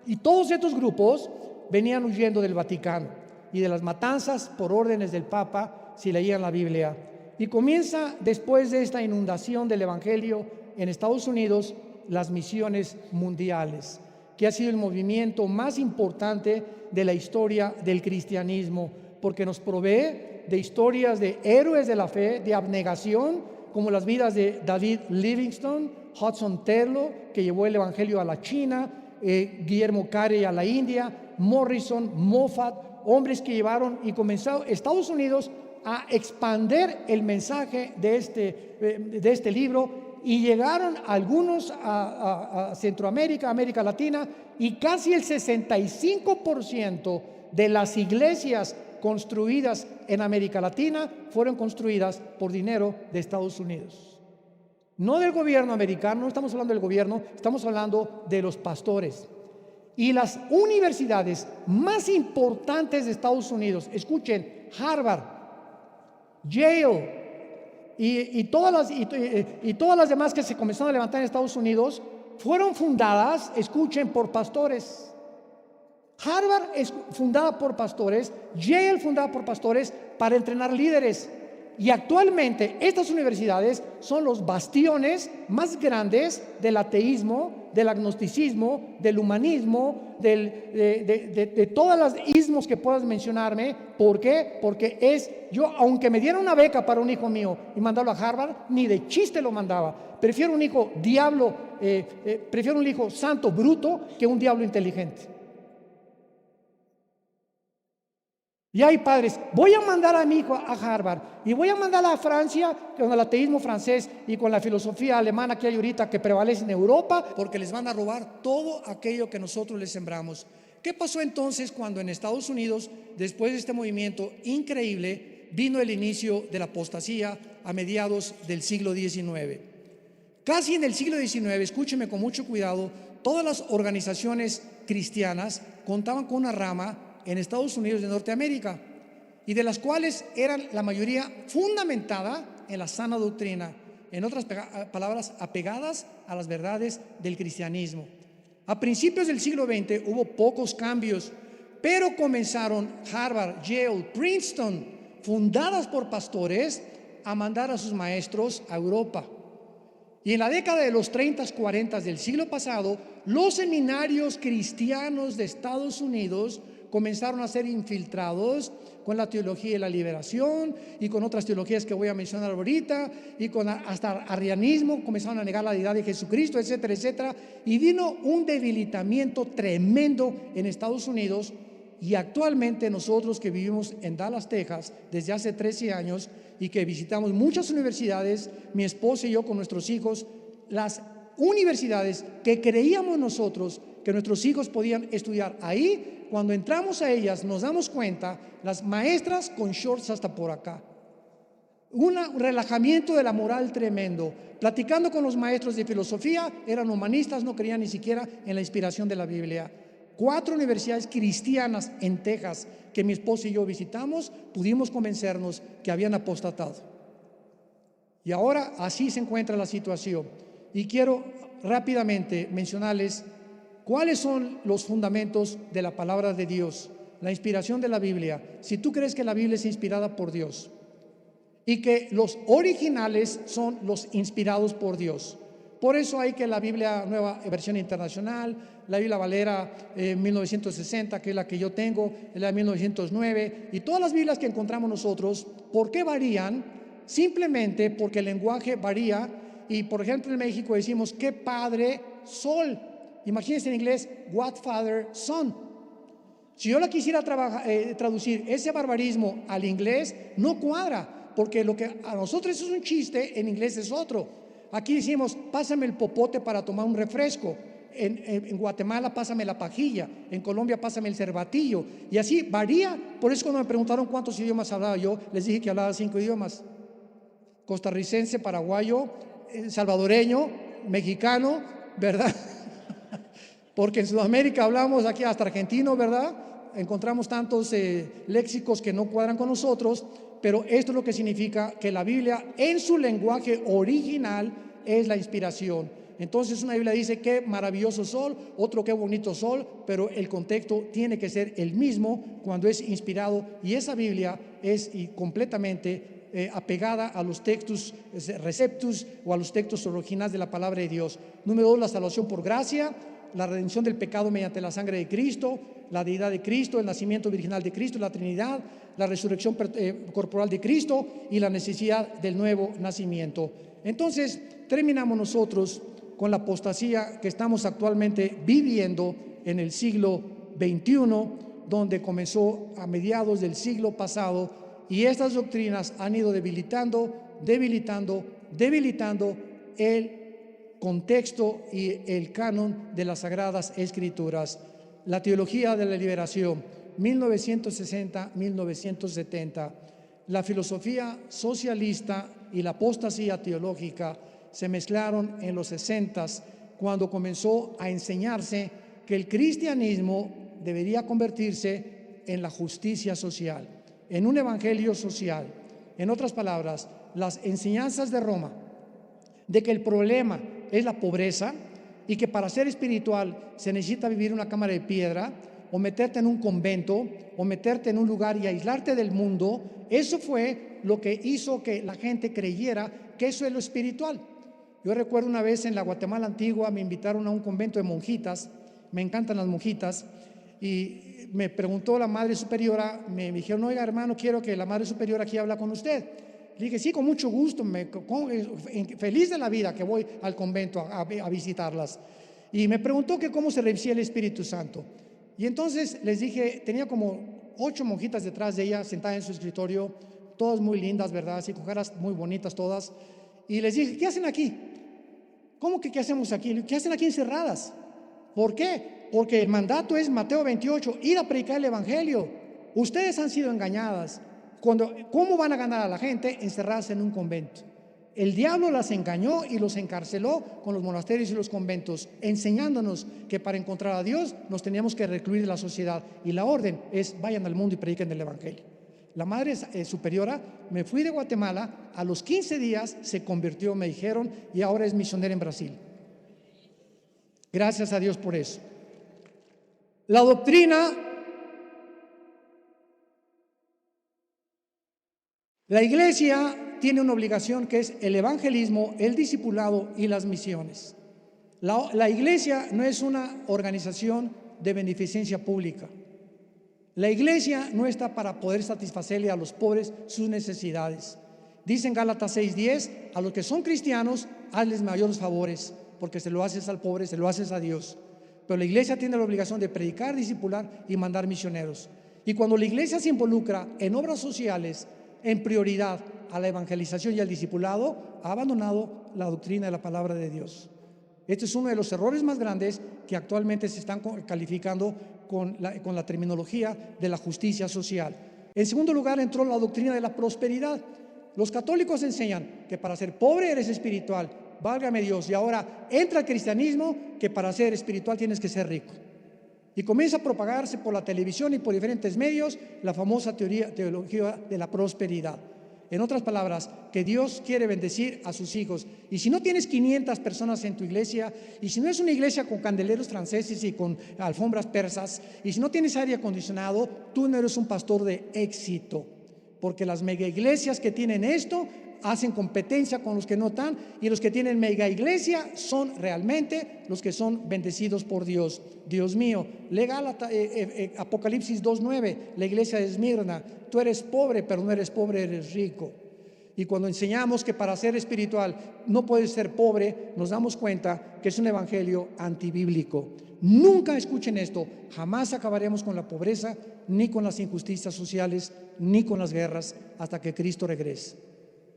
S1: Y todos estos grupos venían huyendo del Vaticano y de las matanzas por órdenes del Papa, si leían la Biblia. Y comienza, después de esta inundación del Evangelio en Estados Unidos, las misiones mundiales, que ha sido el movimiento más importante de la historia del cristianismo, porque nos provee de historias de héroes de la fe, de abnegación, como las vidas de David Livingstone, Hudson Taylor, que llevó el Evangelio a la China, Guillermo Carey a la India, Morrison, Moffat, hombres que llevaron y comenzó Estados Unidos a expandir el mensaje de este libro, y llegaron algunos a Centroamérica, América Latina, y casi el 65% de las iglesias construidas en América Latina fueron construidas por dinero de Estados Unidos. No del gobierno americano, no estamos hablando del gobierno, estamos hablando de los pastores. Y las universidades más importantes de Estados Unidos, escuchen, Harvard, Yale y todas las demás que se comenzaron a levantar en Estados Unidos, fueron fundadas, escuchen, por pastores. Harvard es fundada por pastores, Yale fundada por pastores para entrenar líderes. Y actualmente estas universidades son los bastiones más grandes del ateísmo, del agnosticismo, del humanismo, de todas las ismos que puedas mencionarme. ¿Por qué? Porque yo, aunque me diera una beca para un hijo mío y mandarlo a Harvard, ni de chiste lo mandaba. Prefiero un hijo diablo, prefiero un hijo santo, bruto, que un diablo inteligente. Y hay padres, voy a mandar a mi hijo a Harvard y voy a mandarla a Francia con el ateísmo francés y con la filosofía alemana que hay ahorita que prevalece en Europa, porque les van a robar todo aquello que nosotros les sembramos. ¿Qué pasó entonces cuando en Estados Unidos, después de este movimiento increíble, vino el inicio de la apostasía a mediados del siglo XIX? Casi en el siglo XIX, escúcheme con mucho cuidado, todas las organizaciones cristianas contaban con una rama en Estados Unidos de Norteamérica, y de las cuales eran la mayoría fundamentada en la sana doctrina, en otras palabras, apegadas a las verdades del cristianismo. A principios del siglo XX hubo pocos cambios, pero comenzaron Harvard, Yale, Princeton, fundadas por pastores, a mandar a sus maestros a Europa. Y en la década de los 30, 40 del siglo pasado, los seminarios cristianos de Estados Unidos comenzaron a ser infiltrados con la teología de la liberación y con otras teologías que voy a mencionar ahorita, y con hasta arrianismo, comenzaron a negar la deidad de Jesucristo, etcétera, etcétera. Y vino un debilitamiento tremendo en Estados Unidos. Y actualmente nosotros que vivimos en Dallas, Texas, desde hace 13 años y que visitamos muchas universidades, mi esposa y yo con nuestros hijos, las universidades que creíamos nosotros que nuestros hijos podían estudiar ahí, cuando entramos a ellas nos damos cuenta, las maestras con shorts hasta por acá, un relajamiento de la moral tremendo. Platicando con los maestros de filosofía, eran humanistas, no creían ni siquiera en la inspiración de la Biblia. 4 universidades cristianas en Texas que mi esposa y yo visitamos, pudimos convencernos que habían apostatado. Y ahora así se encuentra la situación. Y quiero rápidamente mencionarles cuáles son los fundamentos de la palabra de Dios, la inspiración de la Biblia. Si tú crees que la Biblia es inspirada por Dios y que los originales son los inspirados por Dios, por eso hay que la Biblia Nueva Versión Internacional, la Biblia Valera 1960, que es la que yo tengo, la de 1909, y todas las Biblias que encontramos nosotros. ¿Por qué varían? Simplemente porque el lenguaje varía. Y por ejemplo en México decimos ¿qué padre sol? Imagínense en inglés what father son. Si yo la quisiera traducir ese barbarismo al inglés, no cuadra, porque lo que a nosotros es un chiste, en inglés es otro. Aquí decimos pásame el popote para tomar un refresco. En Guatemala pásame la pajilla, en Colombia pásame el cervatillo, y así varía. Por eso cuando me preguntaron cuántos idiomas hablaba yo, les dije que hablaba 5 idiomas: costarricense, paraguayo, salvadoreño, mexicano, ¿verdad? Porque en Sudamérica hablamos aquí hasta argentino, ¿verdad? Encontramos tantos léxicos que no cuadran con nosotros, pero esto es lo que significa que la Biblia en su lenguaje original es la inspiración. Entonces una Biblia dice qué maravilloso sol, otro qué bonito sol, pero el contexto tiene que ser el mismo cuando es inspirado, y esa Biblia es completamente apegada a los textos receptus o a los textos originales de la palabra de Dios. Número 2, la salvación por gracia, la redención del pecado mediante la sangre de Cristo, la deidad de Cristo, el nacimiento virginal de Cristo, la Trinidad, la resurrección corporal de Cristo y la necesidad del nuevo nacimiento. Entonces terminamos nosotros con la apostasía que estamos actualmente viviendo en el siglo XXI, donde comenzó a mediados del siglo pasado, y estas doctrinas han ido debilitando el contexto y el canon de las Sagradas Escrituras. La teología de la liberación, 1960-1970, la filosofía socialista y la apostasía teológica se mezclaron en los 60s, cuando comenzó a enseñarse que el cristianismo debería convertirse en la justicia social, en un evangelio social. En otras palabras, las enseñanzas de Roma de que el problema es la pobreza y que para ser espiritual se necesita vivir en una cámara de piedra o meterte en un convento o meterte en un lugar y aislarte del mundo, eso fue lo que hizo que la gente creyera que eso es lo espiritual. Yo recuerdo una vez en la Guatemala antigua me invitaron a un convento de monjitas, me encantan las monjitas, y me preguntó la madre superiora, me dijeron: oiga hermano, quiero que la madre superiora aquí habla con usted. Le dije: sí, con mucho gusto, feliz de la vida que voy al convento a visitarlas. Y me preguntó que cómo se recibía el Espíritu Santo. Y entonces les dije, tenía como 8 monjitas detrás de ella, sentadas en su escritorio, todas muy lindas, ¿verdad? Así, con caras muy bonitas todas. Y les dije: ¿qué hacen aquí? ¿Cómo que qué hacemos aquí? ¿Qué hacen aquí encerradas? ¿Por qué? Porque el mandato es Mateo 28, ir a predicar el Evangelio. Ustedes han sido engañadas. ¿Cómo van a ganar a la gente? Encerrarse en un convento. El diablo las engañó y los encarceló con los monasterios y los conventos, enseñándonos que para encontrar a Dios nos teníamos que recluir de la sociedad, y la orden es: vayan al mundo y prediquen el Evangelio. La madre superiora, me fui de Guatemala, a los 15 días se convirtió, me dijeron, y ahora es misionera en Brasil. Gracias a Dios por eso. La doctrina, la iglesia tiene una obligación que es el evangelismo, el discipulado y las misiones. La iglesia no es una organización de beneficencia pública. La iglesia no está para poder satisfacerle a los pobres sus necesidades. Dice en Gálatas 6:10, a los que son cristianos, hazles mayores favores, porque se lo haces al pobre, se lo haces a Dios. Pero la iglesia tiene la obligación de predicar, discipular y mandar misioneros. Y cuando la iglesia se involucra en obras sociales, en prioridad a la evangelización y al discipulado, ha abandonado la doctrina de la palabra de Dios. Este es uno de los errores más grandes que actualmente se están calificando con la terminología de la justicia social. En segundo lugar, entró la doctrina de la prosperidad. Los católicos enseñan que para ser pobre eres espiritual, válgame Dios, y ahora entra el cristianismo que para ser espiritual tienes que ser rico. Y comienza a propagarse por la televisión y por diferentes medios la famosa teología de la prosperidad. En otras palabras, que Dios quiere bendecir a sus hijos. Y si no tienes 500 personas en tu iglesia, y si no es una iglesia con candeleros franceses y con alfombras persas, y si no tienes aire acondicionado, tú no eres un pastor de éxito. Porque las mega iglesias que tienen esto hacen competencia con los que no están, y los que tienen mega iglesia son realmente los que son bendecidos por Dios. Dios mío, Apocalipsis 2:9, la iglesia de Esmirna: tú eres pobre, pero no eres pobre, eres rico. Y cuando enseñamos que para ser espiritual no puedes ser pobre, nos damos cuenta que es un evangelio antibíblico. Nunca escuchen esto, jamás acabaremos con la pobreza, ni con las injusticias sociales, ni con las guerras, hasta que Cristo regrese.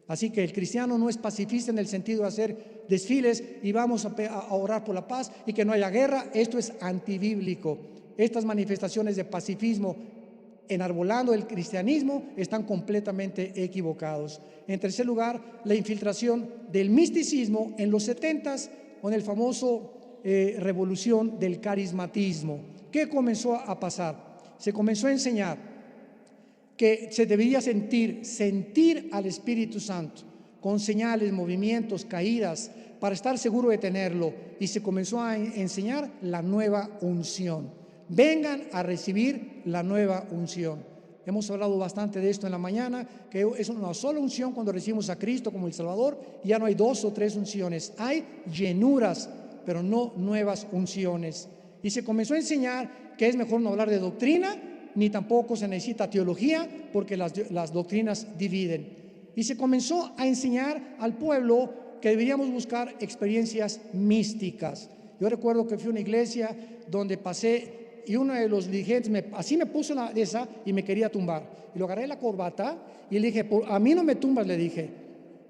S1: Así que el cristiano no es pacifista en el sentido de hacer desfiles y vamos a orar por la paz y que no haya guerra. Esto es antibíblico. Estas manifestaciones de pacifismo enarbolando el cristianismo están completamente equivocados. En tercer lugar, la infiltración del misticismo en los 70s con el famoso revolución del carismatismo. ¿Qué comenzó a pasar? Se comenzó a enseñar que se debería sentir al Espíritu Santo con señales, movimientos, caídas, para estar seguro de tenerlo, y se comenzó a enseñar la nueva unción. Vengan a recibir la nueva unción. Hemos hablado bastante de esto en la mañana, que es una sola unción cuando recibimos a Cristo como el Salvador. Ya no hay 2 o 3 unciones, hay llenuras, pero no nuevas unciones. Y se comenzó a enseñar que es mejor no hablar de doctrina, ni tampoco se necesita teología, porque las doctrinas dividen. Y se comenzó a enseñar al pueblo que deberíamos buscar experiencias místicas. Yo recuerdo que fui a una iglesia donde pasé, y uno de los dirigentes así me puso esa y me quería tumbar. Y lo agarré de la corbata y le dije, a mí no me tumbas, le dije.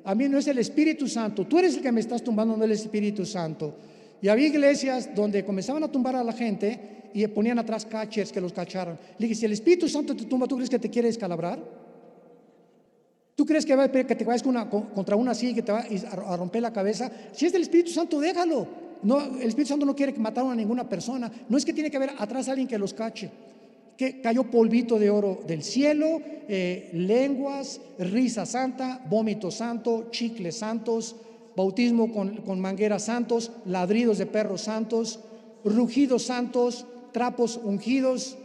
S1: A mí no es el Espíritu Santo. Tú eres el que me estás tumbando, no el Espíritu Santo. Y había iglesias donde comenzaban a tumbar a la gente y ponían atrás catchers que los cacharan. Le dije, si el Espíritu Santo te tumba, ¿tú crees que te quiere descalabrar? ¿Tú crees que te vayas contra una así y que te va a romper la cabeza? Si es del Espíritu Santo, déjalo. No, el Espíritu Santo no quiere que mataran a ninguna persona. No es que tiene que haber atrás alguien que los cache. Que cayó polvito de oro del cielo, lenguas, risa santa, vómito santo, chicles santos, bautismo con mangueras santos, ladridos de perros santos, rugidos santos, trapos ungidos.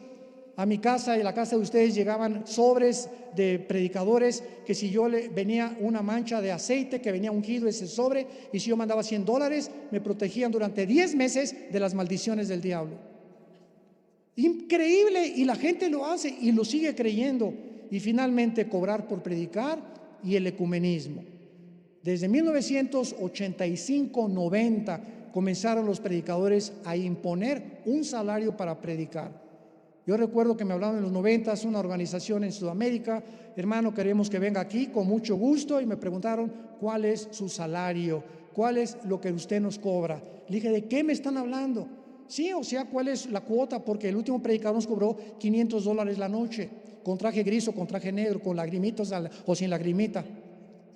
S1: A mi casa y a la casa de ustedes llegaban sobres de predicadores que si yo venía una mancha de aceite que venía ungido ese sobre, y si yo mandaba $100, me protegían durante 10 meses de las maldiciones del diablo. Increíble, y la gente lo hace y lo sigue creyendo. Y finalmente cobrar por predicar y el ecumenismo. Desde 1985-90 comenzaron los predicadores a imponer un salario para predicar. Yo recuerdo que me hablaban en los 90, una organización en Sudamérica: hermano, queremos que venga aquí con mucho gusto, y me preguntaron cuál es su salario, cuál es lo que usted nos cobra. Le dije, ¿de qué me están hablando? Sí, o sea, ¿cuál es la cuota? Porque el último predicador nos cobró $500 la noche, con traje gris o con traje negro, con lagrimitas o sin lagrimita.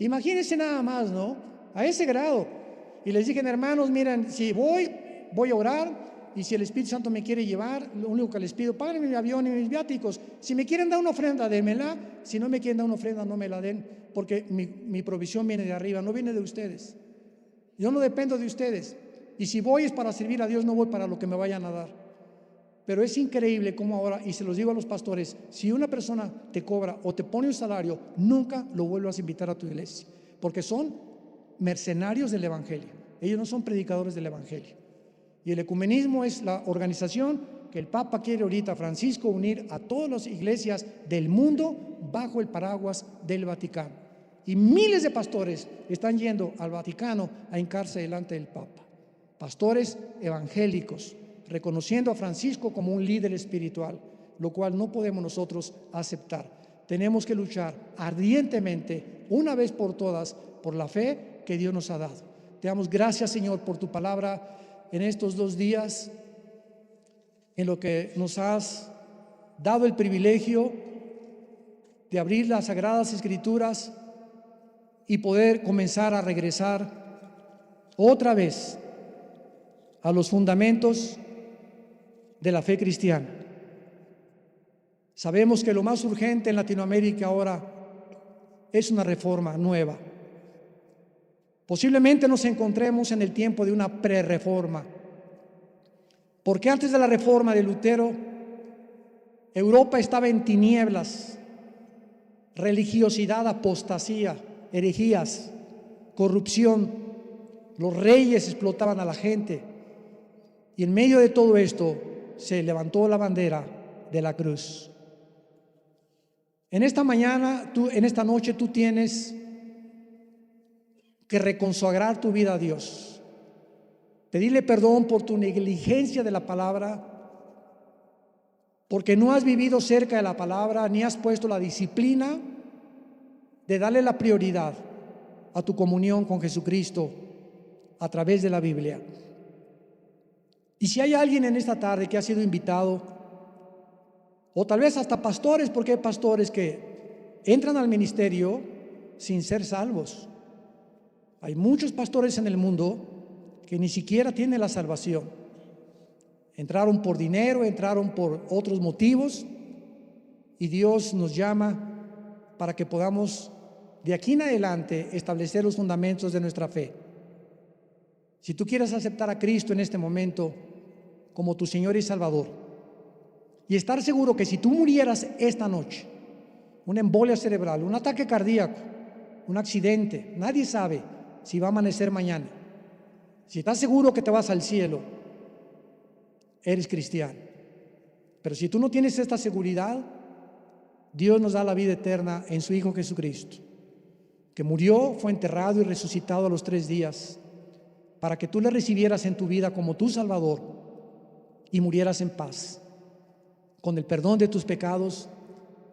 S1: Imagínense nada más, ¿no? A ese grado. Y les dije, hermanos, miren, si voy a orar. Y si el Espíritu Santo me quiere llevar, lo único que les pido, páguenme mi avión y mis viáticos. Si me quieren dar una ofrenda, démela. Si no me quieren dar una ofrenda, no me la den, porque mi provisión viene de arriba, no viene de ustedes. Yo no dependo de ustedes. Y si voy es para servir a Dios, no voy para lo que me vayan a dar. Pero es increíble cómo ahora, y se los digo a los pastores, si una persona te cobra o te pone un salario, nunca lo vuelvas a invitar a tu iglesia, porque son mercenarios del Evangelio. Ellos no son predicadores del Evangelio. Y el ecumenismo es la organización que el Papa quiere ahorita, Francisco, unir a todas las iglesias del mundo bajo el paraguas del Vaticano. Y miles de pastores están yendo al Vaticano a hincarse delante del Papa. Pastores evangélicos, reconociendo a Francisco como un líder espiritual, lo cual no podemos nosotros aceptar. Tenemos que luchar ardientemente, una vez por todas, por la fe que Dios nos ha dado. Te damos gracias, Señor, por tu palabra en estos 2 días, en lo que nos has dado el privilegio de abrir las Sagradas Escrituras y poder comenzar a regresar otra vez a los fundamentos de la fe cristiana. Sabemos que lo más urgente en Latinoamérica ahora es una reforma nueva. Posiblemente nos encontremos en el tiempo de una prerreforma, porque antes de la reforma de Lutero, Europa estaba en tinieblas, religiosidad, apostasía, herejías, corrupción. Los reyes explotaban a la gente, y en medio de todo esto se levantó la bandera de la cruz. En esta mañana, en esta noche, tú tienes que reconsagrar tu vida a Dios, pedirle perdón por tu negligencia de la palabra, porque no has vivido cerca de la palabra, ni has puesto la disciplina de darle la prioridad a tu comunión con Jesucristo a través de la Biblia. Y si hay alguien en esta tarde que ha sido invitado, o tal vez hasta pastores, porque hay pastores que entran al ministerio sin ser salvos. Hay muchos pastores en el mundo que ni siquiera tienen la salvación. Entraron por dinero, entraron por otros motivos, y Dios nos llama para que podamos de aquí en adelante establecer los fundamentos de nuestra fe. Si tú quieres aceptar a Cristo en este momento como tu Señor y Salvador, y estar seguro que si tú murieras esta noche, una embolia cerebral, un ataque cardíaco, un accidente, nadie sabe si va a amanecer mañana. Si estás seguro que te vas al cielo, eres cristiano. Pero si tú no tienes esta seguridad, Dios nos da la vida eterna en su Hijo Jesucristo, que murió, fue enterrado y resucitado a los 3 días, para que tú le recibieras en tu vida como tu Salvador y murieras en paz, con el perdón de tus pecados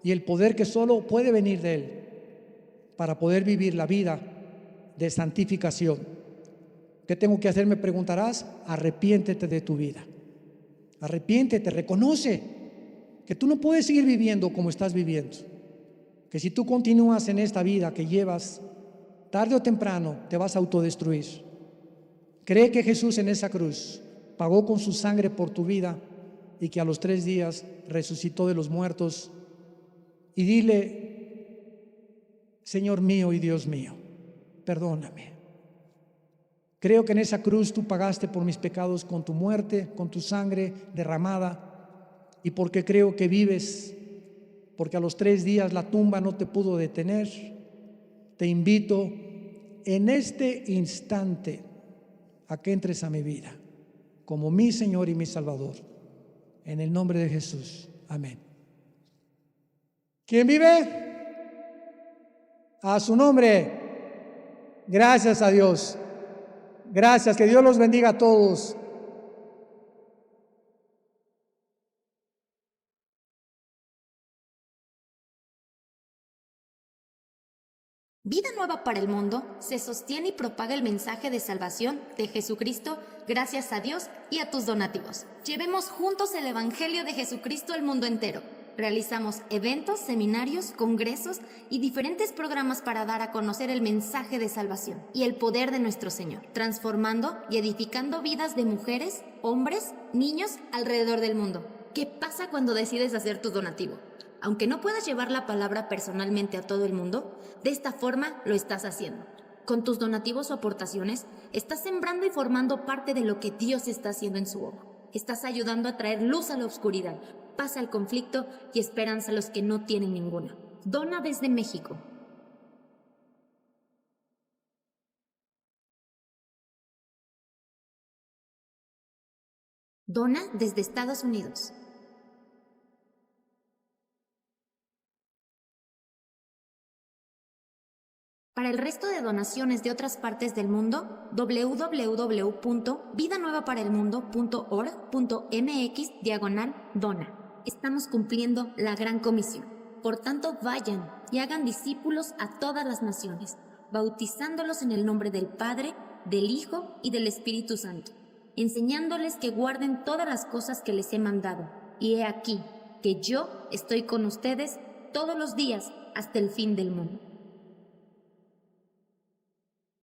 S1: y el poder que solo puede venir de Él para poder vivir la vida de santificación. ¿Qué tengo que hacer? Me preguntarás. Arrepiéntete de tu vida. Arrepiéntete, reconoce que tú no puedes seguir viviendo como estás viviendo, que si tú continúas en esta vida que llevas, tarde o temprano te vas a autodestruir. Cree que Jesús en esa cruz pagó con su sangre por tu vida y que a los 3 días resucitó de los muertos, y dile: Señor mío y Dios mío, perdóname. Creo que en esa cruz tú pagaste por mis pecados con tu muerte, con tu sangre derramada, y porque creo que vives, porque a los 3 días la tumba no te pudo detener, te invito en este instante a que entres a mi vida como mi Señor y mi Salvador. En el nombre de Jesús. Amén. ¿Quién vive? A su nombre. Gracias a Dios. Gracias, que Dios los bendiga a todos.
S2: Vida Nueva para el Mundo se sostiene y propaga el mensaje de salvación de Jesucristo gracias a Dios y a tus donativos. Llevemos juntos el Evangelio de Jesucristo al mundo entero. Realizamos eventos, seminarios, congresos y diferentes programas para dar a conocer el mensaje de salvación y el poder de nuestro Señor, transformando y edificando vidas de mujeres, hombres, niños alrededor del mundo. ¿Qué pasa cuando decides hacer tu donativo? Aunque no puedas llevar la palabra personalmente a todo el mundo, de esta forma lo estás haciendo. Con tus donativos o aportaciones, estás sembrando y formando parte de lo que Dios está haciendo en su obra. Estás ayudando a traer luz a la oscuridad, paz al conflicto y esperanza a los que no tienen ninguna. Dona desde México. Dona desde Estados Unidos. Para el resto de donaciones de otras partes del mundo, www.vidanuevaparelmundo.org.mx/dona. Estamos cumpliendo la gran comisión. Por tanto, vayan y hagan discípulos a todas las naciones, bautizándolos en el nombre del Padre, del Hijo y del Espíritu Santo, enseñándoles que guarden todas las cosas que les he mandado. Y he aquí que yo estoy con ustedes todos los días hasta el fin del mundo.